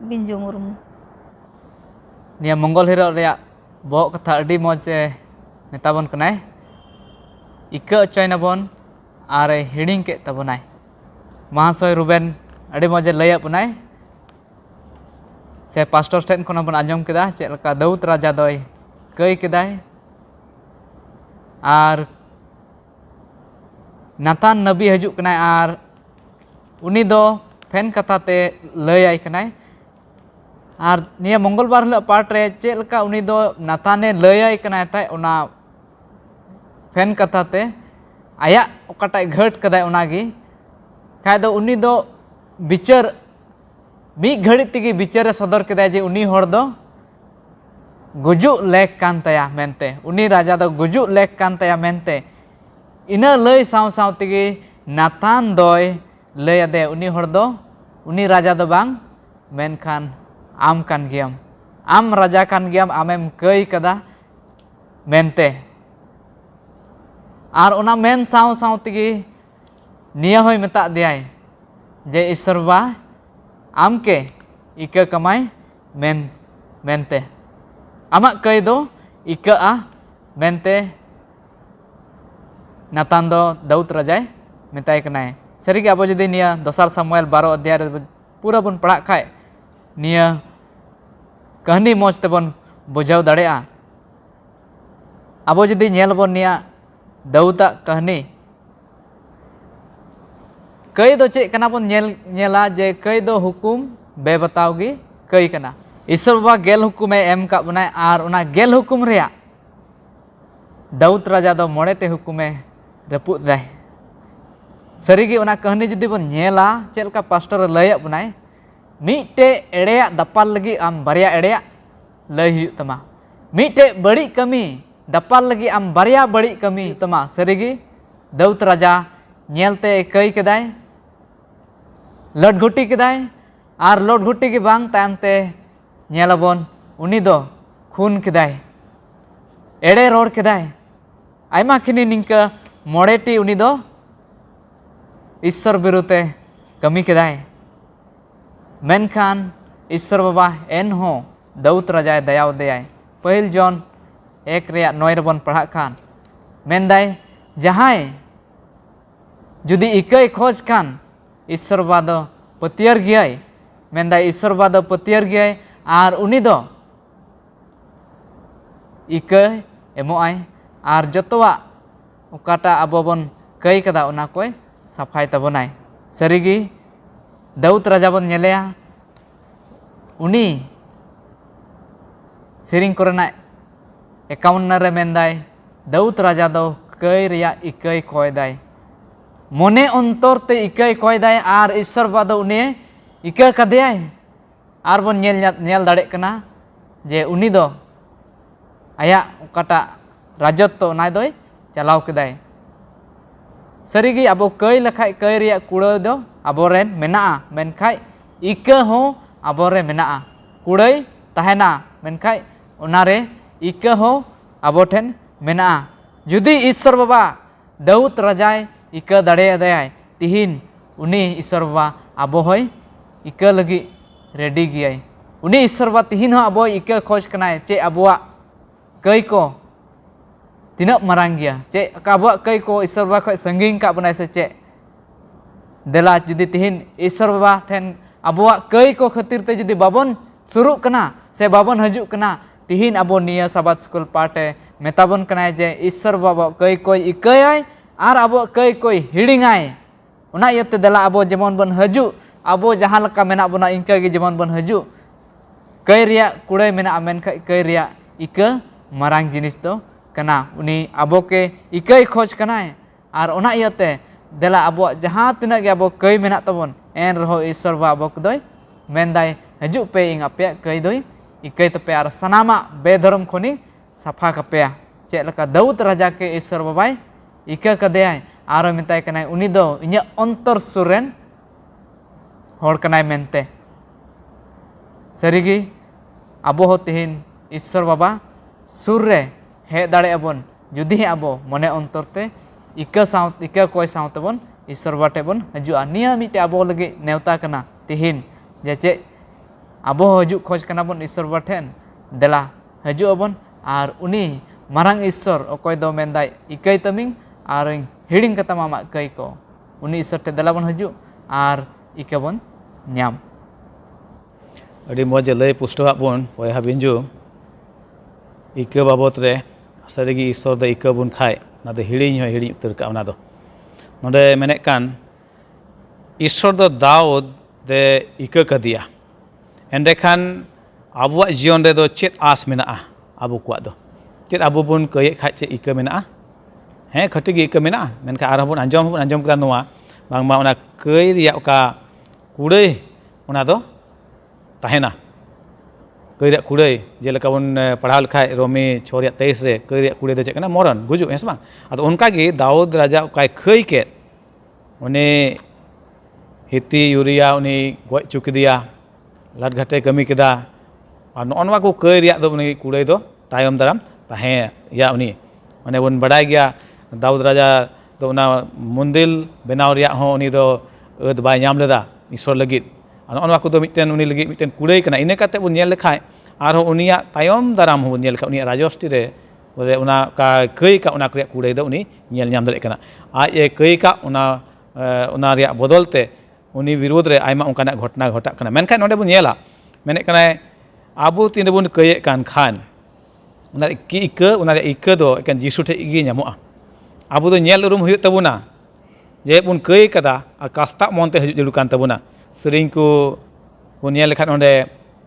बिंजो मुर्मू निया मंगल हिरो रे बहक कथा अडी मौज से मेताबन कनाय इका चुइना बन और हिड़िंग के तबुनाय महाशय रुबेन अडी मौज लय अपनाय से पास्टर स्टेन को बन आंजम केदा चेलका दाऊद राजा दोय कई केदाय और नातान नबी हजू कनाय और उनी दो फेन कथा ते लय आय कनाय और निया मंगलबार हिल पार्ट रे चेलका उनी दो नाताने लय आय कनाय ताय उना फेन कथा ते आया ओकाटाय घट कदाय उनागी खाय दो उनी दो बिचार मी घड़ी तेगी बिचारे सदर केदाय जे उनी हर दो gujuk lek kan taya mente uni raja do gujuk lek kan taya mente ina lay saw tege Nathan doy lay ade uni hor do uni raja do bang menkan am kan giam am raja kan giam amem kei kada mente ar ona men saw tege nia hoy meta diay je Isarwa amke ika kamai mente amak kei do ika mente Nathan do Daud rajai metai kenai serigi abo jadi nia dosar Samuel 12 अध्याय पूरा बन पढ़ा खाए निया कहनी मौज तेबन बुझाव दाड़ेया abo jadi nyel bon nia Dauda कहनी कई दो चे कना बन nyela जे कई दो हुकुम बे बताओगी कई कना ईश्वर बाबा गेल हुकुम एम का बनाए आर उना गेल हुकुम रेया दाऊद राजा दो मोड़े ते हुकुमे रपुद दाय सरीगी उना कहनी जुदी बन nyela चेलका पास्टर लय बनाए मीटे एड़ेया दपाल लगी आम बारिया एड़ेया लय हुयु तमा मीटे बड़ी कमी दपाल लगी आम बारिया बड़ी कमी तमा सरीगी दाऊद राजा nyelते कई केदाय लट घुटी केदाय आर लट घुटी के बांग तायमते nyelabon uni do खून केदाय एड़े रोड केदाय आयमा खिनी निंका मोड़ेटी उनी दो ईश्वर बिरुते कमी केदाय मेनखान ईश्वर बाबा एन हो दाऊद राजाय दयाव देयाय पहिल जॉन 1:9 बन पढ़ा खान मेनदाय जहाय जुदी इकई खोज खान ईश्वर बाबा दो पतियर गियाय मेनदाय ईश्वर बाबा दो पतियर गियाय आर उनी दो इकई एमोआय आर जतवा उकाटा आबो बन कई कदा उना कोई सफाई तबनाय सरीगी दाऊद राजा बन नेलेया उनी सेरिंग कोरेना एकाउन्न रे मेनदाय दाऊद राजा दो कई रिया इकई कोयदाय मोने अंतर ते इकई कोयदाय आर ईश्वर बादो उनी इका कदेयाय आर बन नेल दाड़े कना जे उनी दो आया उकाटा राजत्व नाय दोय चलाव केदाय सरीगी आबो कई लखाय कई रिया कुड़ाय दो आबोरेन मेना मेनखाय इका हो आबोरे मेना कुड़ाय ताहेना मेनखाय उनारे इका हो आबोठेन मेना जुदी ईश्वर बाबा दाऊद राजाय इका दाड़े दाय तिहिन उनी ईश्वर बाबा आबो होय इका लगी रेडी गियाय उनी ईश्वर बाबा तिहिन हो आबो इका खोज कनाय चे आबोआ कई को तीना मारांग गया चे काबा कई को ईश्वर बाबा खय संगिंग का बनाय से चे देला जुदी तिहिन ईश्वर बाबा ठेन आबोआ कई को खातिर ते जुदी बाबन शुरू कना से बाबन हजू कना तिहिन आबो निया साबात स्कूल पाटे मेताबन कनाय जे ईश्वर बाबा कई कोई इकय आर आबो कई कोई हिड़िंगाय उना इयते देला आबो जेमन बन हजू आबो जहां लका मेना बना इनका गे जेमन बन हजू कई रिया कुड़ाय मेना मेनखाय कई रिया इका मारांग जिनिस दो कना उनी आबो के इकई खोज कनाय आर उना इयते देला आबो जहां तिना गे आबो कई मेना तबन एन रहो ईश्वर बाबा आबो कदोय मेनदाय हजू पे इंग आपे कई दोय इकई तपे आर सनामा बेधर्म खोनी सफा कपेया चे लका दाऊद राजा के ईश्वर बाबाय इका कदेयाय आरो मेताय कनाय उनी दो इnya अंतर सुरेन होड़ कनाय मेनते सरीगी आबो हो तिहिन ईश्वर बाबा सुर रे हे दाड़े अबन जुदी आबो मने अंतरते इका कोय सावते बन ईश्वर बाटे बन हजुआ निया मिटे आबो लगे नेवता कना तिहिन जे चे आबो हजू खोज कना बन ईश्वर बाठेन देला हजू अबन आर उनी मारांग ईश्वर अकोय दो मेनदाय इकई तमिंग आर हिड़िंग कता मामा कई को उनी ईश्वर ते देला बन हजू आर इका बन न्याम अड़ी मौज लय पुष्टवा बन बयहा बिंजू इका बाबत रे सारिगी ईश्वर द इका बन खाय ना दो हिड़िंग हो हिड़िंग उतर का ना दो नोडे मेने कान ईश्वर द दाऊद दे इका कदिया एंडे खान आबुआ जीवन रे दो चेत आस मेना आबु कुआ दो चेत आबु बन कय खाय चे इका मेना हे खटिगी इका मेना मेनका आर बन आंजम कदा नोआ बांगमा उना कय रिया का कुड़ाय उना दो ताहेना ᱠᱟᱹᱭ ᱨᱮᱭᱟᱜ ᱠᱩᱲᱟᱹᱭ ᱡᱮᱞᱮᱠᱟ ᱵᱚᱱ ᱯᱟᱲᱦᱟᱣ ᱞᱮᱠᱷᱟᱡ ᱨᱚᱢᱤ 6:23 ᱨᱮ ᱠᱟᱹᱭ ᱨᱮᱭᱟᱜ ᱠᱩᱲᱟᱹᱭ ᱫᱚ ᱪᱮᱫ ᱠᱟᱱᱟ ᱢᱚᱨᱚᱱ ᱜᱩᱡᱩᱜ ᱦᱮᱸ ᱥᱮ ᱵᱟᱝ ᱟᱫᱚ ᱚᱱᱠᱟᱜᱮ ᱫᱟᱣᱩᱫ ᱨᱟᱡᱟ ᱚᱠᱟᱭ ᱠᱷᱟᱹᱭ ᱠᱮᱫ ᱩᱱᱤ ᱦᱤᱛᱤ ᱭᱩᱨᱤᱭᱟ ᱩᱱᱤ ᱜᱚᱡ ᱦᱚᱪᱚ ᱠᱮᱫᱮᱭᱟ ᱞᱟᱴ ᱜᱷᱟᱴᱮ ᱠᱟᱹᱢᱤ ᱠᱮᱫᱟ ᱟᱨ ᱱᱚᱜᱼᱚ ᱱᱚᱣᱟ ᱠᱚ ᱠᱟᱹᱭ ᱨᱮᱭᱟᱜ ᱫᱚ ᱩᱱᱤ ᱠᱩᱲᱟᱹᱭ ᱫᱚ ᱛᱟᱭᱚᱢ ᱫᱟᱨᱟᱢ ᱛᱟᱦᱮᱸᱭᱟ ᱩᱱᱤ ᱚᱱᱮ ᱵᱚᱱ ᱵᱟᱰᱟᱭ ᱜᱮᱭᱟ दाऊद राजा तो मंदिर बनाव हो उनी दो अद बाय नाम लेदा ईश्वर लगित नवा को मिटन उनी लगित मिटन कुड़ाई कना इने काते बन नेल लेखाय आरो उनिया तायम दाराम हो नेल उनी राजस्टी रे बोले उना का कई का उना क्रिया कुड़ाई दो उनी नेल नाम दरे कना आज ए कई का उना रिया बदलते उनी विरोध रे आयमा उनकाना घटना घटा कना मेनखान नोडे बन नेला मेने कना आबो तीन बन कई कान खान उना की इक दो एकान जीसु ठे गी नामोआ अब तो नेल उरुम हुई तबुना जे बन कई कदा और कास्ता मनते हजू जरूर कान तबुना सेरिंग को बन नेल लेखान नोडे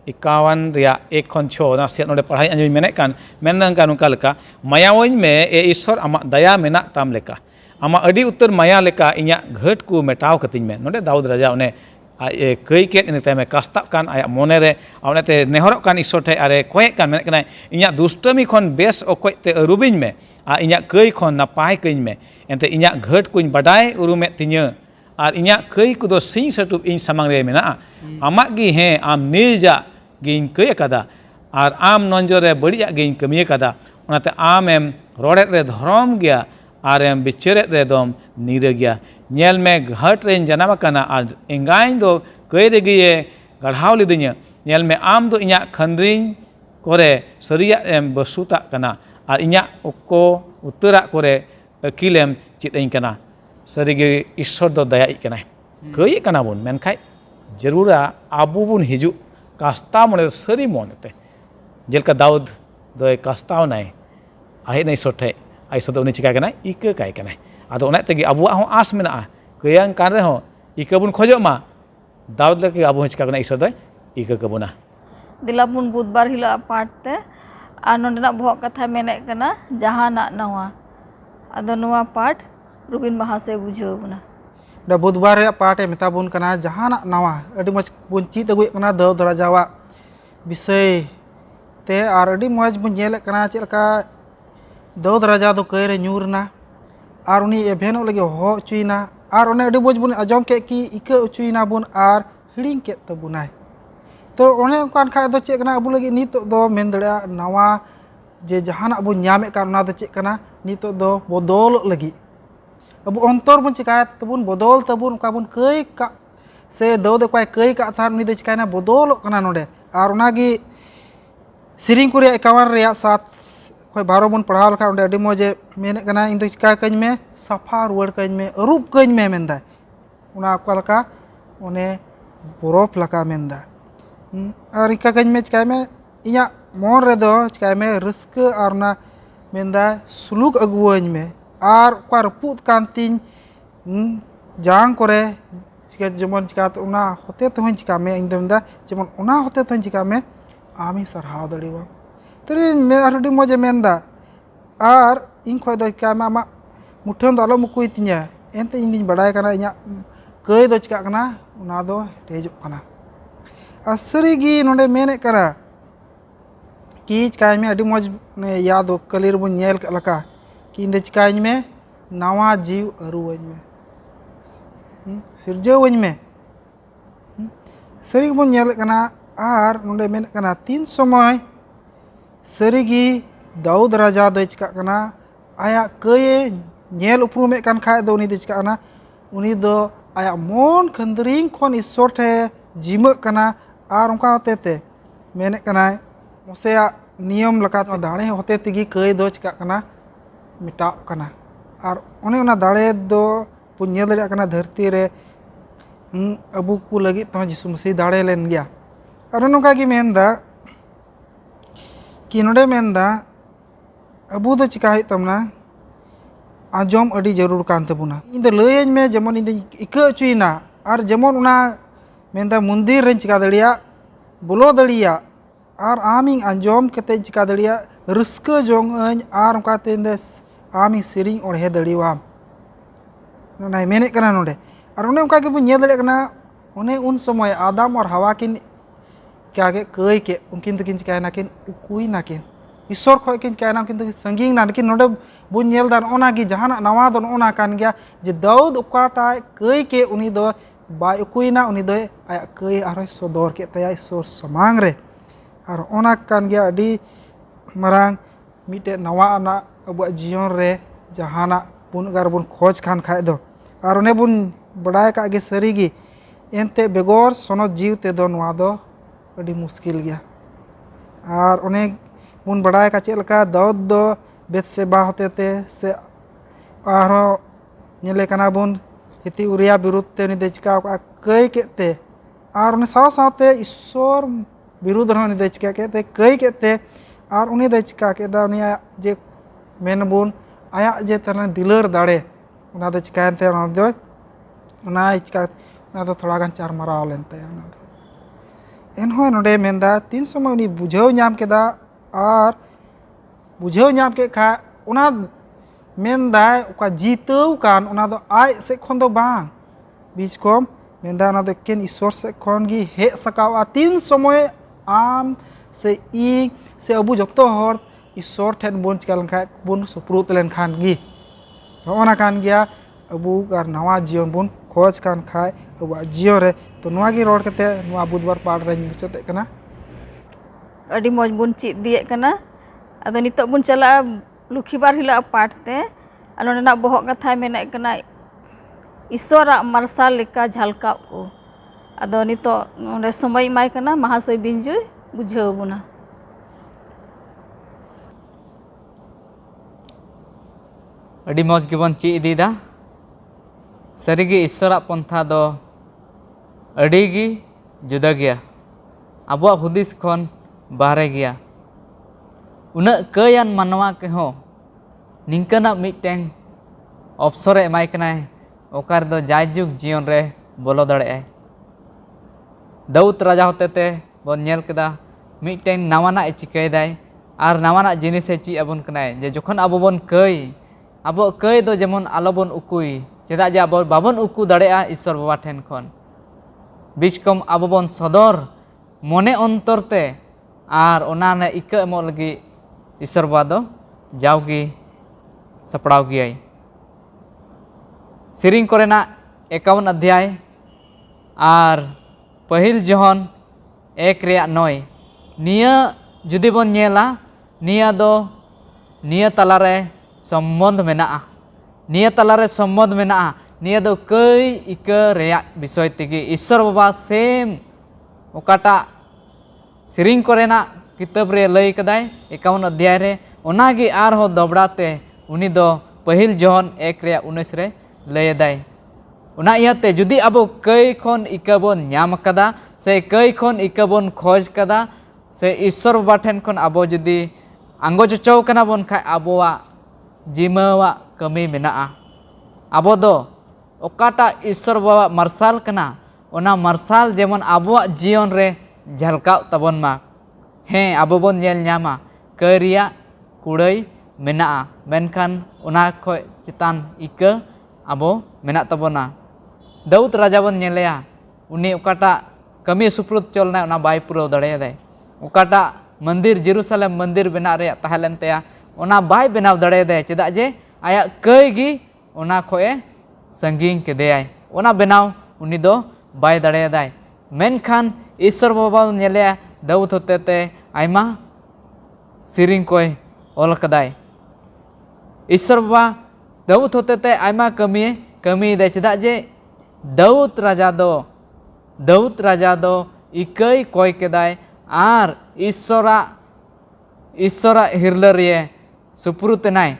51 रिया 1 खन 6 ना से नोडे पढ़ाई अंजम मेने कान मेनन कान उनका लेका मायावइन में ए ईश्वर आमा दया मेना ताम लेका आमा अडी उत्तर माया लेका इया घट को मेटाव कतिन में नोडे दाऊद राजा उन्हें कई के इन तमे कास्ता कान आया मोने रे औनेते नेहर कान ईश्वर ठे अरे कोय कान मेने कना इया दुष्टमी खन बेस ओकोयते अरुबिन में आ इया कई खन नापाय कई में एंते इया घट कुन बडाय उरुमे तिnya और इया कई को दो सिंह सटुप इन सामांग रे मेना आमा गी हे आम निजा गिन कई कदा और आम नंजरे बड़िया गिन कमिया कदा ओनाते आम एम रोड़े रे धर्म गया और एम बिचरे रे दम नीर गया नेल में घट रेन जनामा कना और एंगाइन दो कई रेगी गढ़ाव लिदिnya नेल में आम दो इया खंद्रिन करे सरिया एम बसुता कना और इया उको उत्तरा करे अकिलेम चितइन कना सरिगे ईश्वर दो दया कना कई कना बन मेनखाय जरूरा आबू बन हिजू कास्ता मने सरी मनते जेलका दाऊद दो कास्ताव नाय आहे नै सोठे आई सद उनी चिका कना इक काय कना आदो ओना तेगे आबुआ हो आस मेना कयang कान रे हो इक बन खोजो मा दाऊद लके आबू चिका कना ईश्वर दो इक कबुना दिलाबुन बुधबार हिला पाठते और नोडना बहुत कथा मेने कना जहाना नवा अदो नवा पाठ रुबिन महाशय बुझावना दा बुधबार रे पाठ ए मेताबुन कना जहाना नवा अडी मज बुन चित अगुय कना दाऊद राजावा विषय ते और अडी मज बुन नेल कना चेलका दाऊद राजा दो कई रे न्यूरना और उनी एभेनो लगे हो चुइना और उन्हें अडी मज बुन अजम के की इक चुइना बुन और हिडिंग के तबुनाय तो उन्हें कान खा दो चेक कना अबु लगे नित दो मेन दड़ा नवा जे जहाना अबु न्यामे कान ना दो चेक कना नित दो बदल लगी अब अंतर बन चिकाय तबुन बदल तबुन का बुन कई का से दो दे काय कई का था नि दो चिकायना बदल कना नोडे और उनागी सिरिंग को रे 51 रे 7 कोई 12 बन पढ़ाव लखा उंडे अडी मजे मेने कना इन दो चिकाय कኝ में सफा रुवर कኝ में रूप कኝ में मेनदा उना का लका उन्हें बरफ लका मेनदा और इका कኝ में चिकाय में इया मन रे दो चिकाय में रस्क और ना मेनदा सुलूक अगुवñ में और का रपुत कांतिन जांग करे चिका जमन चिका उना होते तो चिका में इन दमदा जमन उना होते तो चिका में आमी सरहाव दड़ीवा तरी मे अडी मजे मेनदा और इन खय दो चिका मा मुठन दो आलो मुकुय तिnya एंते इन दिन बडाय कना इया कई दो चिका कना उना दो तेजो कना असरीगी नोडे मेने करा कि चिकाय में अडी मज ने याद कलीर बन नेल लका कि इन चिकाय में नवा जीव अरुवñ में सिरजवñ में सरी बन नेल कना और नोडे मेने कना तीन समय सरीगी दाऊद राजा दो चिका कना आया कई नेल उपरुमे कान खाय दो उनी दो चिका कना उनी दो आया मन खंदरिंग खन ईश्वर ठे जिम कना और उनका होते थे मेने कना मोसे नियम लका दाड़े होते तेगी कई दो चिका कना मिटाव कना और उन्हें उना दाड़े दो पुण्य दड़िया कना धरती रे अबू को लगी तो जिसु मसीह दाड़े लेन गया और नोका की मेनदा कि नोडे मेनदा अबू दो चिका है तमना आजम अडी जरूर कान तबुना इन दो लयñ में जेमन इन इका चुइना और जेमन उना मेनदा मंदिर रेन चिका दड़िया बोलो दड़िया और आमिंग आंजम कते चिका दड़िया रस्क जोंग और उनका तेंदे आमिंग सिरिंग ओढ़े दड़ीवाम नाय मेने कना नोडे और उन्हें उनका के बु नेल दड़े कना उन्हें उन समय आदम और हवा किन चिका के कई के उनकिन तकिन चिकायना किन उकुई ना किन ईश्वर खो किन चिकायना उनकिन तो संगीन ना लेकिन नोडे बुन नेल दान ओना की जहाना नवा दो ओना कान गया जे दाऊद उकाटा कई के उनी दो बाय उकुई ना उनी दो आया कई आरो सदर के तया ईश्वर समांग रे और ओना कान गया अडी मरांग मिटे नवा ना अब जीवन रे जहाना बुन अगर बुन खोज खान खाए दो और उन्हें बुन बड़ाय का आगे सरीगी एनते बेगोर सोनो जीव ते दो नवा दो अडी मुश्किल गया और उन्हें बुन बड़ाय का चेल का दाऊद दो बेत से बा होते ते से आरो नेले कना बुन हिती उरिया विरुद्ध ते नि दे चिका कई के ते और उन्हें साव सावते ईश्वर विरुद्ध रहो नि दे चिका के ते कई के ते और उन्हें दे चिका के दा उनिया जे मेन बुन आया जे तना दिलर दाड़े उना दे चिकायन ते उना दो उना चिका उना दो थोड़ा गान चार मराव लेनते उना दो एनहो नोडे मेंदा 3 समय उनी बुझाव नाम केदा और बुझाव नाम के खा उना मेंदा उका जीतव कान उना दो आय से खन दो बांग बीच कम मेंदा उना दो केन ईश्वर से खन गी हे सकावा 3 समय आम से ई से अबु जतो हर ईश्वर ठेन बोन चिका लंखा बोन सुप्रुत लेन खान गी होना कान गया अबु और नवा जीवन बोन खोज कान खाए अब जीवन रे तो नवा गी रोड कते नवा बुधवार पाठ रे मुचते कना अडी मौज बुन चीज दिए कना अदो नितो बुन चला लुखीबार हिला पाठ ते अनोना बहक कथा मेना कना ईश्वर मार्शल लेका झलका को अदो नितो नोडे समय माय कना महाशय बिंजु बुझाव बुना अड़ी मौज गेबन ची इदीदा सरीगे ईश्वर पंथा दो अड़ीगी जुदा गया अब हुदिस खन बाहरे गया उना कयान मानवा के हो निंकना मिटेंग अवसर एमाय कनाय ओकार दो जायजुग जीवन रे बोलो दड़े दाऊद राजा होते ते बन नेल केदा मिटेंग नावाना चिकाय दाय आर नावाना जिनिस ची अबन कनाय जे जखन अब बन कई अब कई दो जेमन आलोबन उकुई चेदा जे अब बाबन उकु दाड़ेआ ईश्वर बाबा ठेन खन बीचकम अब बन सदर मने अंतरते आर ओनाने इका एमो लगी ईश्वर बाबा दो जावगी सपड़ाव गियाई सिरिंग कोरेना 51 अध्याय आर पहिल जहन 1:9 निया जुदी बन नेला निया दो निया तलारे सम्बन्ध मेना निया तलारे सम्बन्ध मेना निया दो कई इका रेया विषय तेगी ईश्वर बाबा सेम ओकाटा सिरिंग कोरेना किताब रे लई कदाय 51 अध्याय रे ओनागी आर हो दबड़ाते उनी दो पहिल जहन 1:19 रे लय दाय उना इयाते जुदी अब कई खन इका बोन न्याम कदा से कई खन इका बोन खोज कदा से ईश्वर बाबा ठेन खन अब जुदी आंगो चचौ कना बोन खाय आबोवा जिमावा कमी मेना अब दो ओकाटा ईश्वर बाबा मार्शल कना ओना मार्शल जेमन आबोवा जीवन रे झलकाव तबन मा हे अब बोन नेल न्यामा करिया कुड़ाई मेना मेनखान ओना खय चितान इका अब मेना तबना दाऊद राजा बन नेलेया उनी ओकाटा कमी सुप्रुत चलना ओना बाय पुराव दाड़ेयादाय ओकाटा मंदिर जेरूसलेम मंदिर बना रे ताहेलेन तेया ओना बाय बनाव दाड़ेयादाय चेदा जे आया कई गी ओना खोए संगीन केदेयाय ओना बनाव उनी दो बाय दाड़ेयादाय मेनखान ईश्वर बाबा नेलेया दाऊद होतेते आयमा सिरिंग कोय ओल कदाय ईश्वर बाबा दाऊद होतेते आयमा कमी दे चेदा जे दाऊद राजा दो इकई कोय केदाय आर ईश्वरा हिरलरिये सुप्रुतनाय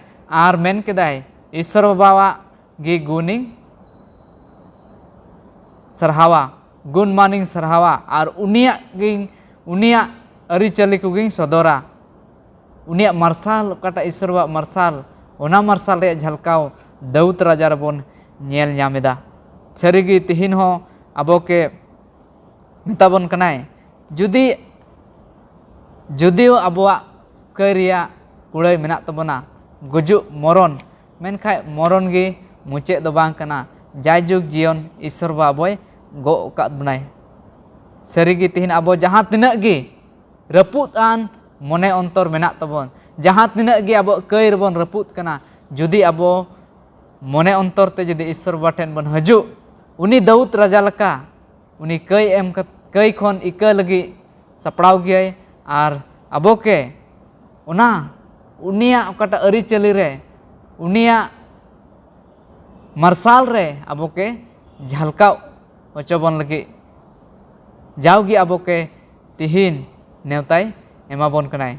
आर मेन केदाय ईश्वर बाबा गी गुनिंग सरहावा गुण मानिंग सरहावा आर उनिया अरिचली कुगिंग सदरा उनिया मार्शल ओकाटा ईश्वर बाबा मार्शल ओना मार्शल रे झलकाव दाऊद राजा रबन नेल न्यामेदा सरीगी तिहिन हो आबो के मेताबन कनाय जुदियो आबोआ करिया कुड़ाई मेना तबना गुजु मरण मेनखाय मरण गी मुचे दो बांग कना जायजुग जीवन ईश्वर बाबा गो काद बनाय सारीगी तिहिन आबो जहाँ तिनाक गे रपुत आन मने अंतर मेना तबन जहाँ तिनाक गे आबो कई रबन रपुत कना जुदी आबो मने अंतर ते जुदी ईश्वर बाबा ठेन बन हजू उनी दाऊद राजा लका उनी कई खन इका लगी सपड़ाव गए और आबो के उना उनिया ओकाटा अरिचली रे उनिया मार्शाल रे आबो के झलकाव होचोबन लगी जावगी आबो के तिहिन नेवताय एमाबन कनाय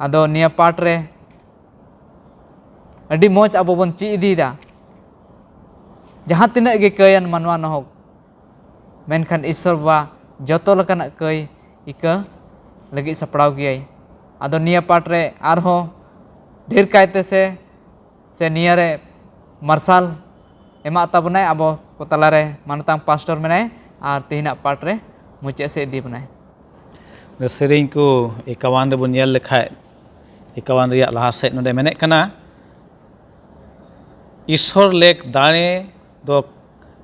आदो निया पाठ रे अडी मोज आबो बन ची इदीदा जहाँ तिना गे कयन मानवा नहोक मेनखान ईश्वर बा जतो लकाना कई इका लगी सपड़ाव गई आदो निया पाठ रे आरहो ढेर कायते से निया रे मार्शाल एमा ताबनाय आबो को तलारे मानतांग पास्टर मेनाय और तिहिना पाठ रे मुचे से इदी बनाय सेरिंग को एकावान रे बन नेल लेखाय एकावान रिया लाहा सेट नोडे मेने कना ईश्वर लेक दाने दो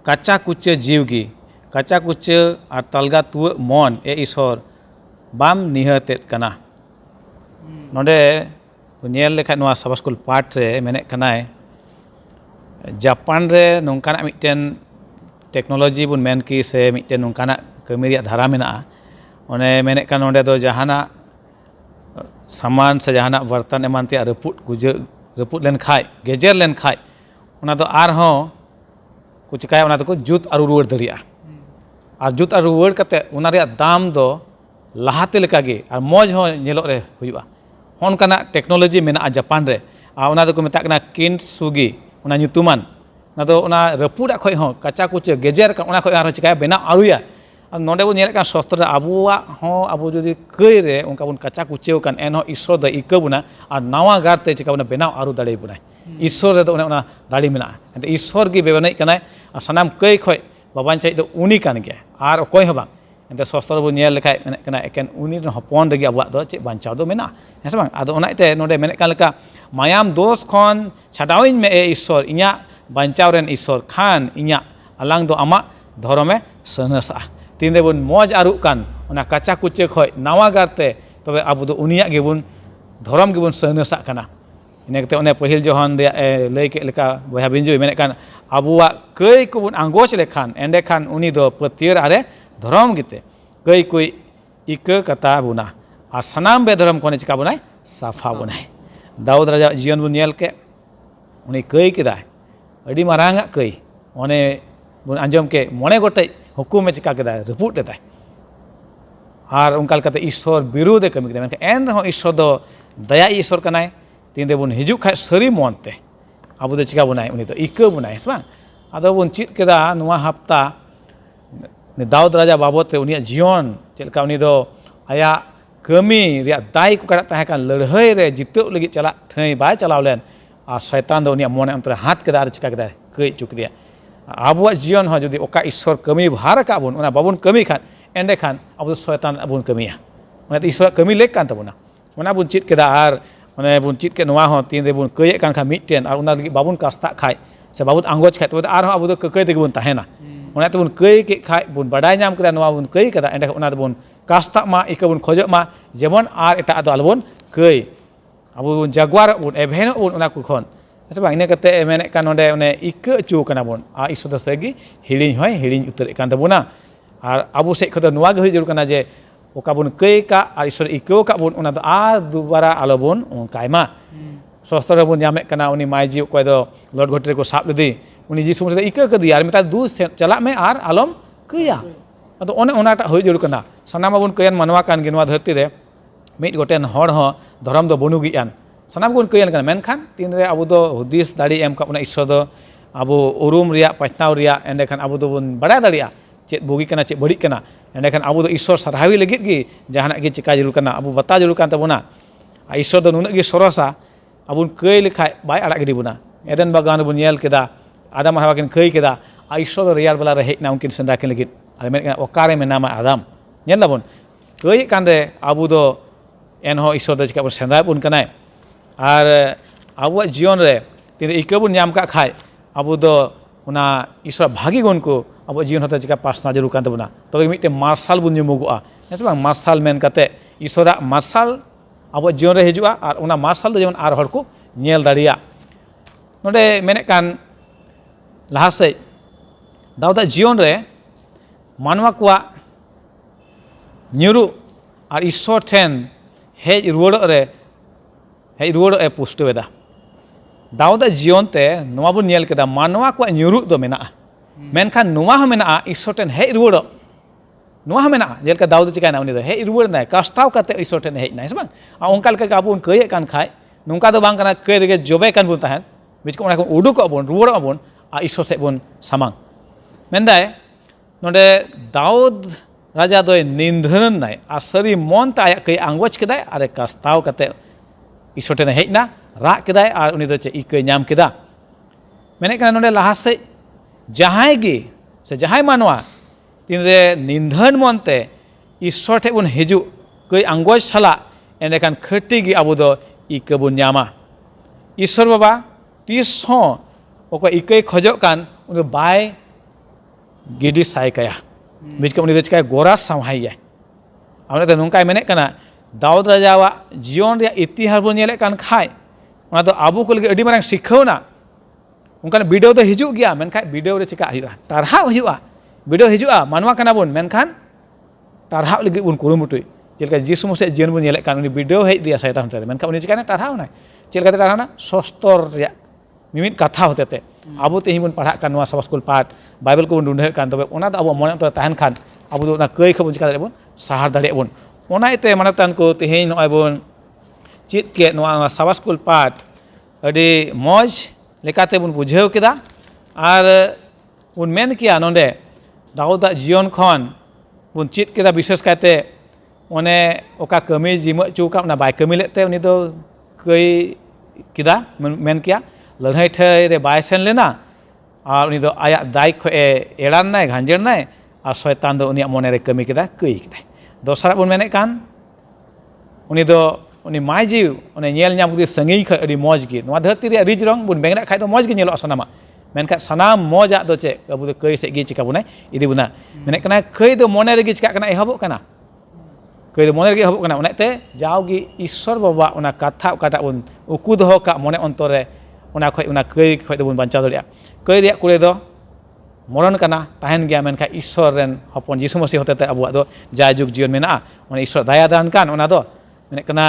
काचा कुचे जीवगी काचा कुचे और तलगा तुव मन ए ईश्वर बाम निहतेत कना नोडे नेल लेखाय नोआ सबा स्कूल पाठ रे मेने कनाय जापान रे नोंकाना मिटेन टेक्नोलॉजी बुन मेन की से मिटेन नोंकाना कमी रिया धारा मेना ओने मेने कन नोडे दो जहाना सामान से जहाना बर्तन एमान ते रपुट लेन खाय गेजेर लेन खाय ओना दो आरहों को चिकाय ओना दो जुत आरु रुवाड़ दरिया और जुत आरु रुवाड़ कते ओना रिया दाम दो लाहाते लेका गे और मौज हो नेलोग रे हुयुआ ओनकाना टेक्नोलॉजी मेना जापान रे आ ओना दो को मेता कना किनसुगी ओना nyutuman ना दो ओना रपुड़ा खय हो काचा कुचे गेजेर का ओना खय आरो चिकाय बेना आरुया नोडे बो नेल का शास्त्र आबुआ हो आबु जदि कई रे उनका बन काचा कुचेव कान एन हो ईश्वर द इका बुना और नावा गारते चिका बना बेनाव आरु दाड़े बुना ईश्वर रे दो ओना दाड़ी मेना एंते ईश्वर गी बेबनाय कनाय और सनाम कई खय बाबान चाइ दो उनी कान गया और अकय हो बांग एंते शास्त्र बो नेल लेखाय मेने कना एकेन उनी रे हपन रे आबुआ दो चे बांचाव दो मेना हेस बांग आदो ओनाते नोडे मेने कान लेका मायाम दोष खन छाडाविन मे ए ईश्वर इnya बांचाव रेन ईश्वर खान इnya अलांग दो आमा धर्मे सनसा तीन बन मौज आरुक कान ओना काचा कुचे खय नावा गारते तबे आबो दो उनिया गेबुन धर्म गेबुन सनसा काना इनेकते ओने पहिल जोहन रे लय के लेका बया बिंजु मेने कान आबुआ कई को बुन आंगोच लेखान एंडे खान उनी दो पतिर आरे धर्म गिते कई कोई इक कता बुना और सनाम बे धर्म कोने चिका बुनाय साफा बुनाय दाऊद राजा जीवन बुन नेल के उनी कई केदाय अडी मारांगा कई ओने बुन आंजम के मोने गोटे हुकुम चिका केदाय रपुट लेदाय और उनका लेकाते ईश्वर विरुद्धे कमी केदाय मेनखान एन रहो ईश्वर दो दया ईश्वर कनाय तीन दे बुन हिजुक खाय सरी मनते आबो दो चिका बुनाय उनी दो इका बुनाय हेस बांग आदो बुन चित केदा नुआ हफ्ता दाऊद राजा बाबत रे उनिया जीवन चेलका उनी दो आया कमी रिया दाय को कड़ा ताहे कान लड़हई रे जितौ लगी चला ठई बाय चलाव लेन और शैतान दो उनिया मोने अंतर हाथ केदा और चिका केदा कई चुक दिया आबुआ जीवन हो जदि ओका ईश्वर कमी भार का बुन ओना बाबुन कमी खान एंडे खान अब शैतान बुन कमिया ओना ईश्वर कमी लेक कान तबुना ओना बुन चित केदा और ओने बुन चित के नोआ हो तीन रे बुन कई कान खा मिटटेन और ओना लगी बाबुन कास्ता खाय से बाबुन आंगोच खाय तबे आर हो आबु दो कई ते बुन ताहेना ओना ते बुन कई के खाय बुन बाडाय नाम केदा नोआ बुन कई केदा एंडे ओना बुन कास्ता मा इका बुन खोजो मा जेमन आर एटा दो आलबुन कई आबु बुन जागवार बुन एभेन बुन ओना को खन अच्छा बांग इने कते मेने कान नोडे ओने इका अचु कना बुन आ ईश्वर दो सेगी हिड़िñ होय हिड़िñ उतर कान तबुना और आबु से खद नोआ गे जरूर कना जे ओका बुन कई का और ईश्वर इको का बुन ओना दो आ दुबारा आलो बुन कायमा शास्त्र बुन जामे कना उनी मायजी कोय दो लॉर्ड घोटरे को साब लदी उनी जी समुद्र इका कदी और मेता दू चला में और आलम कया अदो ओने ओनाटा होय जरूर कना सनामा बुन कयन मनवा कान गे नोआ धरती रे मिट गोटेन हर हो धर्म दो बनुगियान सनाम गुन कयन कना मेनखान तीन रे आबो दो हुदिस दाड़ी एम का ईश्वर दो आबो उरुम रिया पछताव रिया एंडे खान आबो दो बुन बाड़ा दाड़िया चेत बोगी कना चेत बड़ी कना एंडे खान आबो दो ईश्वर सराहावी लगित गी जहाना गे चिका जरूर कना आबो बता जरूर कान तबुना आ ईश्वर दो नुना गे सरसा आबुन कई लेखाय बाय आड़ा गिडी बुना एदेन बागान बुन नेल केदा आदम हवा किन कई केदा आ ईश्वर दो रियाल बला रे हेजना उनकिन सेंदा किन लगित आले मेन ओकारे मेनामा आदम नेल लाबुन कई कान रे आबो दो एन हो ईश्वर दो चिका बुन सेंदा बुन कनाय और आबुआ जीवन रे तीन इका बुन नाम का खाय आबो दो ओना ईश्वर भागी गुण को abo jion hote chika pasna jaru kan tabuna tobe mite marshal bun nyumugoa ᱦᱮᱸ ᱥᱮ ᱵᱟᱝ ᱢᱟᱨᱥᱟᱞ ᱢᱮᱱ ᱠᱟᱛᱮ ᱤᱥᱚᱨᱟᱜ ᱢᱟᱨᱥᱟᱞ ᱟᱵᱚ ᱡᱤᱭᱚᱱ ᱨᱮ ᱦᱤᱡᱩᱜᱼᱟ ᱟᱨ ᱚᱱᱟ ᱢᱟᱨᱥᱟᱞ ᱫᱚ ᱡᱮᱢᱚᱱ ᱟᱨ ᱦᱚᱲ ᱠᱚ ᱧᱮᱞ ᱫᱟᱲᱮᱭᱟᱜ ᱱᱚᱰᱮ ᱢᱮᱱᱮᱫ ᱠᱟᱱ ᱞᱟᱦᱟ ᱥᱮᱫ ᱫᱟᱣᱫᱟᱜ ᱡᱤᱭᱚᱱ ᱨᱮ ᱢᱟᱱᱣᱟ ᱠᱚᱣᱟᱜ ᱧᱩᱨᱩᱜ ᱟᱨ ᱤᱥᱚᱨ ᱴᱷᱮᱱ ᱦᱮᱡ ᱨᱩᱣᱟᱹᱲᱚᱜ ᱮ ᱯᱩᱥᱴᱟᱹᱣᱮᱫᱟ ᱫᱟᱣᱫᱟᱜ ᱡᱤᱭᱚᱱ তে ᱱᱚᱣᱟ ᱵᱚᱱ ᱧᱮᱞ ᱠᱮᱫᱟ ᱢᱟᱱᱣᱟ ᱠᱚᱣᱟᱜ ᱧᱩᱨᱩᱜ ᱫᱚ ᱢᱮᱱᱟᱜᱼᱟ ᱢᱮᱱᱠᱷᱟᱱ ᱱᱚᱣᱟ ᱦᱚᱸ ᱢᱮᱱᱟᱜᱼᱟ ᱤᱥᱚᱨ ᱴᱷᱮᱱ ᱦᱮᱡ ᱨᱩᱣᱟᱹᱲᱚᱜ ᱱᱚᱣᱟ ᱦᱚᱸ ᱢᱮᱱᱟᱜᱼᱟ ᱡᱮᱞᱮᱠᱟ ᱫᱟᱣᱫ ᱪᱤᱠᱟᱹᱭᱱᱟ ᱩᱱᱤ ᱫᱚ ᱦᱮᱡ ᱨᱩᱣᱟᱹᱲᱱᱟᱭ ᱠᱟᱥᱛᱟᱣ ᱠᱟᱛᱮ ᱤᱥᱚᱨ ᱴᱷᱮᱱ ᱦᱮᱡ ᱱᱟᱭ ᱥᱮ ᱵᱟᱝ ᱟᱨ ᱚᱱᱠᱟ ᱞᱮᱠᱟ ᱟᱵᱚ ᱵᱚᱱ ᱠᱟᱹᱭᱮᱫ ᱠᱟᱱ ᱠᱷᱟᱡ ᱱᱚᱝᱠᱟ ᱫᱚ ᱵᱟᱝ ᱠᱟᱱᱟ ᱠᱟᱹᱭ ᱨᱮᱜᱮ ᱡᱚᱵᱮ ᱠᱟᱱ ᱵᱚᱱ ᱛᱟᱦᱮᱱ ᱵᱤᱪ ᱚᱱᱟ ᱠᱚ ᱩᱰᱩᱠᱚᱜ ᱵᱚᱱ ᱨᱩᱣᱟᱹᱲᱚᱜ ᱵᱚᱱ ᱟᱨ ᱤᱥᱚᱨ ᱥᱮᱫ ᱵᱚᱱ ᱥᱟᱢᱟᱝ ᱢᱮᱱᱫᱟᱭ ᱱᱚᱰᱮ ᱫᱟᱣᱫ ᱨᱟᱡᱟ ᱫᱚᱭ ᱱᱤᱫᱷᱟᱹᱱᱟᱭ ᱟᱨ ᱥᱟᱹᱨᱤ ᱢᱚᱱ ᱛᱮ ᱟᱭᱟᱜ ᱠᱟᱹᱭ ᱟᱸᱜᱚᱪ ᱠᱮᱫᱟᱭ ᱟᱨ ᱠᱟᱥᱛᱟᱣ ᱠᱟᱛᱮ ᱤᱥᱚᱨ ᱴᱷᱮᱱ ᱦᱮᱡ ᱮᱱᱟ ᱨᱟᱜ ᱠᱮᱫᱟᱭ ᱟᱨ ᱩᱱᱤ ᱫᱚ ᱪᱮᱫ ᱤᱠᱟᱹᱭ ᱧᱟᱢ ᱠᱮᱫᱟ ᱢᱮᱱᱮᱫ ᱠᱟᱱᱟ ᱱᱚᱰᱮ ᱞᱟᱦᱟ ᱥᱮᱫ ᱡᱟᱦᱟᱸᱭ ᱜᱮ ᱥᱮ ᱡᱟᱦᱟᱸᱭ ᱢᱟᱱᱣᱟ ᱛᱤᱱᱨᱮ ᱱᱤᱫᱷᱟᱹᱱ ᱢᱚᱱ te ᱤᱥᱚᱨ ᱴᱷᱮᱱ ᱵᱚᱱ ᱦᱤᱡᱩᱜ ᱠᱟᱹᱭ ᱟᱸᱜᱚᱪ ᱥᱟᱞᱟᱜ ᱮᱸᱰᱮᱠᱷᱟन ᱠᱷᱟᱹᱴᱤ ᱜᱮ ᱟᱵᱚ ᱫᱚ ᱤᱠᱟᱹ ᱵᱚᱱ ᱧᱟᱢᱟ ᱤᱥᱚᱨ ᱵᱟᱵᱟ ᱛᱤᱥ ᱦᱚᱸ ᱚᱠᱚᱭ ᱤᱠᱟᱹᱭ ᱠᱷᱚᱡᱚᱜ ᱠᱟᱱ ᱩᱱᱤ ᱵᱟᱭ ᱜᱤᱰᱤ ᱥᱟᱭ ᱠᱟᱭᱟ ᱵᱤᱪᱠᱚ ᱩᱱᱤ ᱫᱚ ᱪᱤᱠᱟᱹᱭ ᱜᱚᱨᱟᱥ ᱥᱟᱶᱦᱟᱭᱟᱭ ᱚᱱᱟ ᱫᱚ ᱱᱚᱝᱠᱟᱭ ᱢᱮᱱᱮᱫ ᱠᱟᱱᱟ ᱫᱟᱣᱫ ᱨᱟᱡᱟᱣᱟᱜ ᱡᱤᱭᱚᱱ ᱨᱮᱭᱟᱜ ᱤᱛᱤᱦᱟᱥ ᱵᱚᱱ ᱧᱮᱞᱮᱫ ᱠᱟᱱ ᱠᱷᱟᱡ ᱚᱱᱟ ᱫᱚ ᱟᱵᱚ ᱠᱚ ᱞᱟᱹᱜᱤᱫ ᱟᱹᱰᱤ ᱢᱟᱨᱟᱝ ᱥᱤᱠᱷᱟᱹᱣᱱᱟ ᱚᱱᱠᱟᱱ ᱵᱤᱰᱟᱹᱣ ᱫᱚ ᱦᱤᱡᱩᱜ ᱜᱮᱭᱟ ᱢᱮᱱᱠᱷᱟᱱ ᱵᱤᱰᱟᱹᱣ ᱨᱮ ᱪᱤᱠᱟ ᱦᱩᱭᱩᱜᱼᱟ ᱴᱟᱨᱦᱟᱣ ᱦᱩᱭᱩᱜᱼᱟ ᱵᱤᱰᱟᱹᱣ ᱦᱤᱡᱩᱜᱼᱟ ᱢᱟᱱᱣᱟ ᱠᱟᱱᱟ ᱵᱚᱱ ᱢᱮᱱᱠᱷᱟन ᱴᱟᱨᱦᱟᱣ ᱞᱟᱹᱜᱤᱫ ᱵᱚᱱ ᱠᱩᱨᱩᱢᱩᱴᱩᱭ ᱪᱮᱫ ᱞᱮᱠᱟ ᱡᱤᱥᱩ ᱢᱚᱥᱮ ᱡᱤᱭᱚᱱ ᱵᱚᱱ ᱧᱮᱞᱮᱫ ᱠᱟᱱ ᱩᱱᱤ ᱵᱤᱰᱟᱹᱣ ᱦᱮᱡ ᱤᱫᱤᱭᱟ ᱥᱚᱭᱛᱟᱱ ᱦᱚᱛᱮᱛᱮ ᱢᱮᱱᱠᱷᱟन ᱩᱱᱤ ᱪᱤᱠᱟᱹᱭᱱᱟ ᱴᱟᱨᱦᱟᱣᱱᱟᱭ ᱪᱮᱫ ᱞᱮᱠᱟᱛᱮ ᱴᱟᱨᱦᱟᱣᱱᱟ ᱥᱚᱥᱛᱚᱨ ᱨᱮᱭᱟᱜ ᱢᱤᱢᱤᱫ ᱠᱟᱛᱷᱟ ᱦᱚᱛᱮᱛᱮ ᱟᱵᱚ ᱛᱮᱦᱮᱧ ᱵᱚᱱ ᱯᱟᱲᱦᱟᱜ ᱠᱟᱱ ᱱᱚᱣᱟ ᱥᱟᱵᱟᱥᱠᱩᱞ ᱯᱟঠ ᱵᱟᱭᱵᱮᱞ ᱠᱚᱵᱚᱱ ᱰᱩᱸᱰᱷᱟᱹᱜ ᱠᱟᱱ ᱛᱚᱵᱮ ᱚᱱᱟ ᱫᱚ ᱟᱵᱚᱣᱟᱜ ᱢᱚᱱᱮ ᱚᱱᱛᱚᱨ ᱛᱟᱦᱮᱱ ᱠᱷᱟᱱ ᱟᱵᱚ ᱫᱚ ᱚᱱᱟ ᱠᱟᱹᱭ ᱠᱷᱚᱱ ᱵᱚᱱ ᱪᱤᱠᱟ ᱫᱟᱲᱮᱭᱟᱜ ᱵᱚᱱ ᱥᱟᱦᱟᱨ ᱫᱟᱲᱮᱭᱟᱜ ᱵᱚᱱ ᱚᱱᱟ ᱤᱭᱟᱹᱛᱮ ᱢᱟᱱᱚᱛᱟᱱ ᱠᱚ ᱛᱮᱦᱮᱧ ᱱᱚᱜᱼᱚᱭ ᱵᱚᱱ ᱪᱮᱫ ᱠᱮᱫ ᱱᱚᱣᱟ ᱥᱟᱵᱟᱥᱠᱩᱞ ᱯᱟঠ ᱟᱹᱰᱤ ᱢᱚᱡᱽ ᱞᱮᱠᱟᱛᱮ ᱵᱚᱱ ᱵᱩᱡᱷᱟᱹᱣ ᱠᱮᱫᱟ ᱟᱨ ᱵᱚᱱ ᱢᱮᱱ ᱠᱮᱭᱟ ᱱᱚᱰᱮ ᱫᱟᱣᱫᱟᱜ ᱡᱤᱭᱚᱱ ᱠᱷᱚᱱ ᱵᱚᱱ ᱪᱮᱫ ᱠᱮᱫᱟ ᱵᱤᱥᱮᱥ ᱠᱟᱭᱛᱮ ᱚᱱᱮ ᱚᱠᱟ ᱠᱟᱹᱢᱤ ᱡᱤᱢᱟᱹ ᱚᱪᱚ ᱟᱠᱟᱫ ᱚᱱᱟ ᱵᱟᱭ ᱠᱟᱹᱢᱤ ᱞᱮᱫ ᱛᱮ ᱩᱱᱤ ᱫᱚ ᱠᱟᱹᱭ ᱠᱮᱫᱟ ᱢᱮᱱ ᱠᱮᱭᱟ ᱞᱟᱹᱲᱦᱟᱹᱭ ᱴᱷᱟᱹᱭ ᱨᱮ ᱵᱟᱭ ᱥᱮᱱ ᱞᱮᱱᱟ ᱟᱨ ᱩᱱᱤ ᱫᱚ ᱟᱭᱟᱜ ᱫᱟᱭ ᱠᱷᱚᱱ ᱮᱲᱟᱱᱟᱭ ᱜᱷᱟᱸᱡᱮᱲᱱᱟᱭ ᱟᱨ ᱥᱚᱭᱛᱟᱱ ᱫᱚ ᱩᱱᱤᱭᱟᱜ ᱢᱚᱱᱮᱨᱮ ᱠᱟᱹᱢᱤ ᱠᱮᱫᱟ ᱠᱟᱹᱭ ᱠᱮᱫᱟᱭ ᱫᱚᱥᱟᱨᱟᱜ ᱵᱚᱱ ᱢᱮᱱᱮᱫ ᱠᱟᱱ उनी माय जीव उन्हें नेल नाम कदी संगी खा अड़ी मौज गी नवा धरती रे रिज रंग बुन बेंगना खाय तो मौज गी नेलो सनामा मेनखा सनाम मौजा दो चे अबु दो कई से गी चिका बुने इदि बुना मेने कना कई दो मोने रे गी चिका कना एहबो कना कई दो मोने रे गी एहबो कना उनेते जावगी ईश्वर बाबा उना कथा काटा बुन उकु दो का मोने अंतर रे उना खय उना कई खय दो बुन बांचा दरिया कई रे कुरे दो मरण कना ताहन गया मेनखा ईश्वर रेन हपन यीशु मसीह होते अबुआ दो जायजुग जीवन मेना उन ईश्वर दया दान कान उना दो मेने कना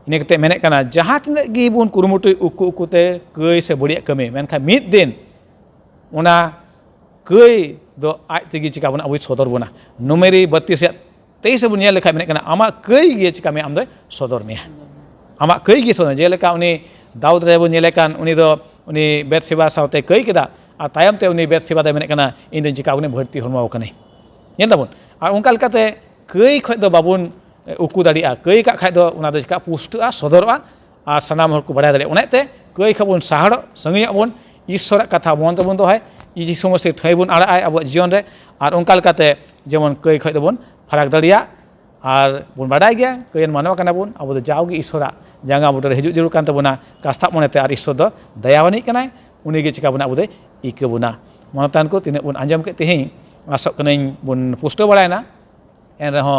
इने कते मेने कना जहां तिना गी बुन कुरुमुटु उकु उकुते कई से बड़िया कमी मेनखा मिद दिन उना कई दो आज तेगी चिका बुना अबु सदर बुना नुमेरी 32 23 बुन नेल लेखा मेने कना आमा कई गे चिका मे आम दो सदर मिया आमा कई गे सदर जे लेका उनी दाऊद रे बुन नेले कान उनी दो उनी बेतसेबा सावते कई केदा और तायम ते उनी बेतसेबा दे मेने कना इन दिन चिका उनी भर्ती हरमाव कने नेल दाबुन और उनका लेकाते कई खय दो बाबुन उकु दाड़िया कई का खाय दो उना दो चिका पुष्टआ सदरआ और सानाम हर को बाड़ाय दाड़े उनाते कई खबुन साहड़ संगी बुन ईश्वर कथा मन तबुन दो है ई समस्या थई बुन आड़ाय अब जीवन रे और उनका लेकाते जेमन कई खय दबुन फराक दाड़िया और बुन बाड़ाय गया कई मानव कना बुन अब जावगी ईश्वरा जांगा बुटर हिजु जरूर कान तबुना कास्ता मनेते और ईश्वर दो दयावानी कनाय उनी गे चिका बुना अब इके बुना मनतान को तिने बुन आंजम के तेही आसक कनाई बुन पुष्टो बाड़ायना एन रहो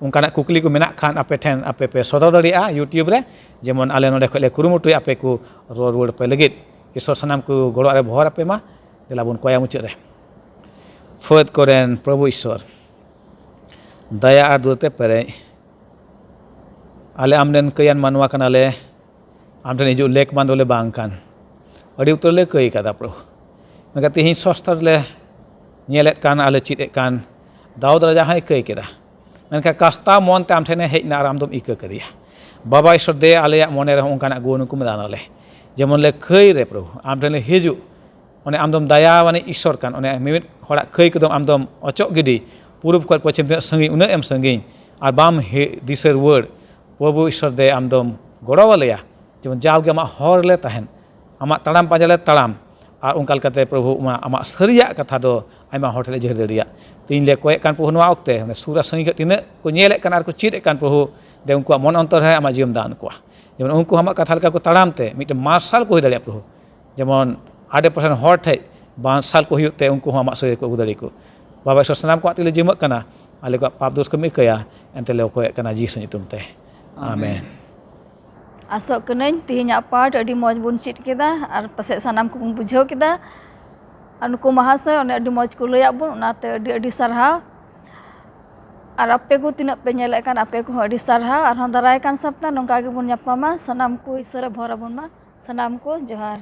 उनकाना कुकली को मेना खान आपे ठेन आपे पे सदर दाड़िया यूट्यूब रे जेमन आले नोडे खले कुरुमुटु आपे को रोड रोड पे लगित ईश्वर सनाम को गड़ो रे भर आपे मा देला बुन कोया मुचाद रे फद करेन प्रभु ईश्वर दया और दुलते पेरे आले आमदेन कयान मानवा कनाले आमदेन हिजु लेक बांधोले बांग कान अड़ी उतर ले कई कादा प्रभु मेका तेही सस्तर ले नेलेत कान आले चिदेत कान दाऊद राजा हाय कई केदा मेनखा कास्ता मन ते आम ठेने हेजना आर आमदम इका करिया बाबा ईश्वर दे आले मने रे ओंकाना गुण को मदानले जेमन ले खई रे प्रभु आम ठेने हिजु ओने आमदम दया माने ईश्वर कान ओने मिमित हड़ा खई कदम आमदम अचक गिडी पूर्व को पश्चिम संगी उना एम संगी और बाम हे दिसर वर्ड प्रभु ईश्वर दे आमदम गड़वालेया जेमन जावगे आमा हर ले तहन आमा ताड़ाम पांजाले ताड़ाम और उनका लेकाते प्रभु आमा सरिया कथा दो आयमा हर ठेले जहर दरिया तीन ले कोय कान प्रभु नवा वक्ते सूरा संगी तीन को नेले कान आर को चीद कान प्रभु दे उनको मन अंतर है आमा जीवन दान को जेमन उनको आमा कथा लेका को ताड़ाम ते मिटे मार्शल को दरिया प्रभु जेमन 100% हर ठे बांसल को हुयुग ते उनको आमाक सय को agu dari ko Bapak Ibu sanam ko atile jimak kana ale ko pap dos kami kaya ente le ko kana Yesus nyutum teh amen Asok kenañ tihinya part adi moj bun chit keda ar pasek sanam ko bun bujhau keda anuku mahasoy one adi moj ko layak bun onate adi sarhau ar ape ko tinak pe nyelekan ape ko adi sarhau arhon darai kan sapta nongka ge bun nyapama sanam ko isore bhora bun ma sanam ko johar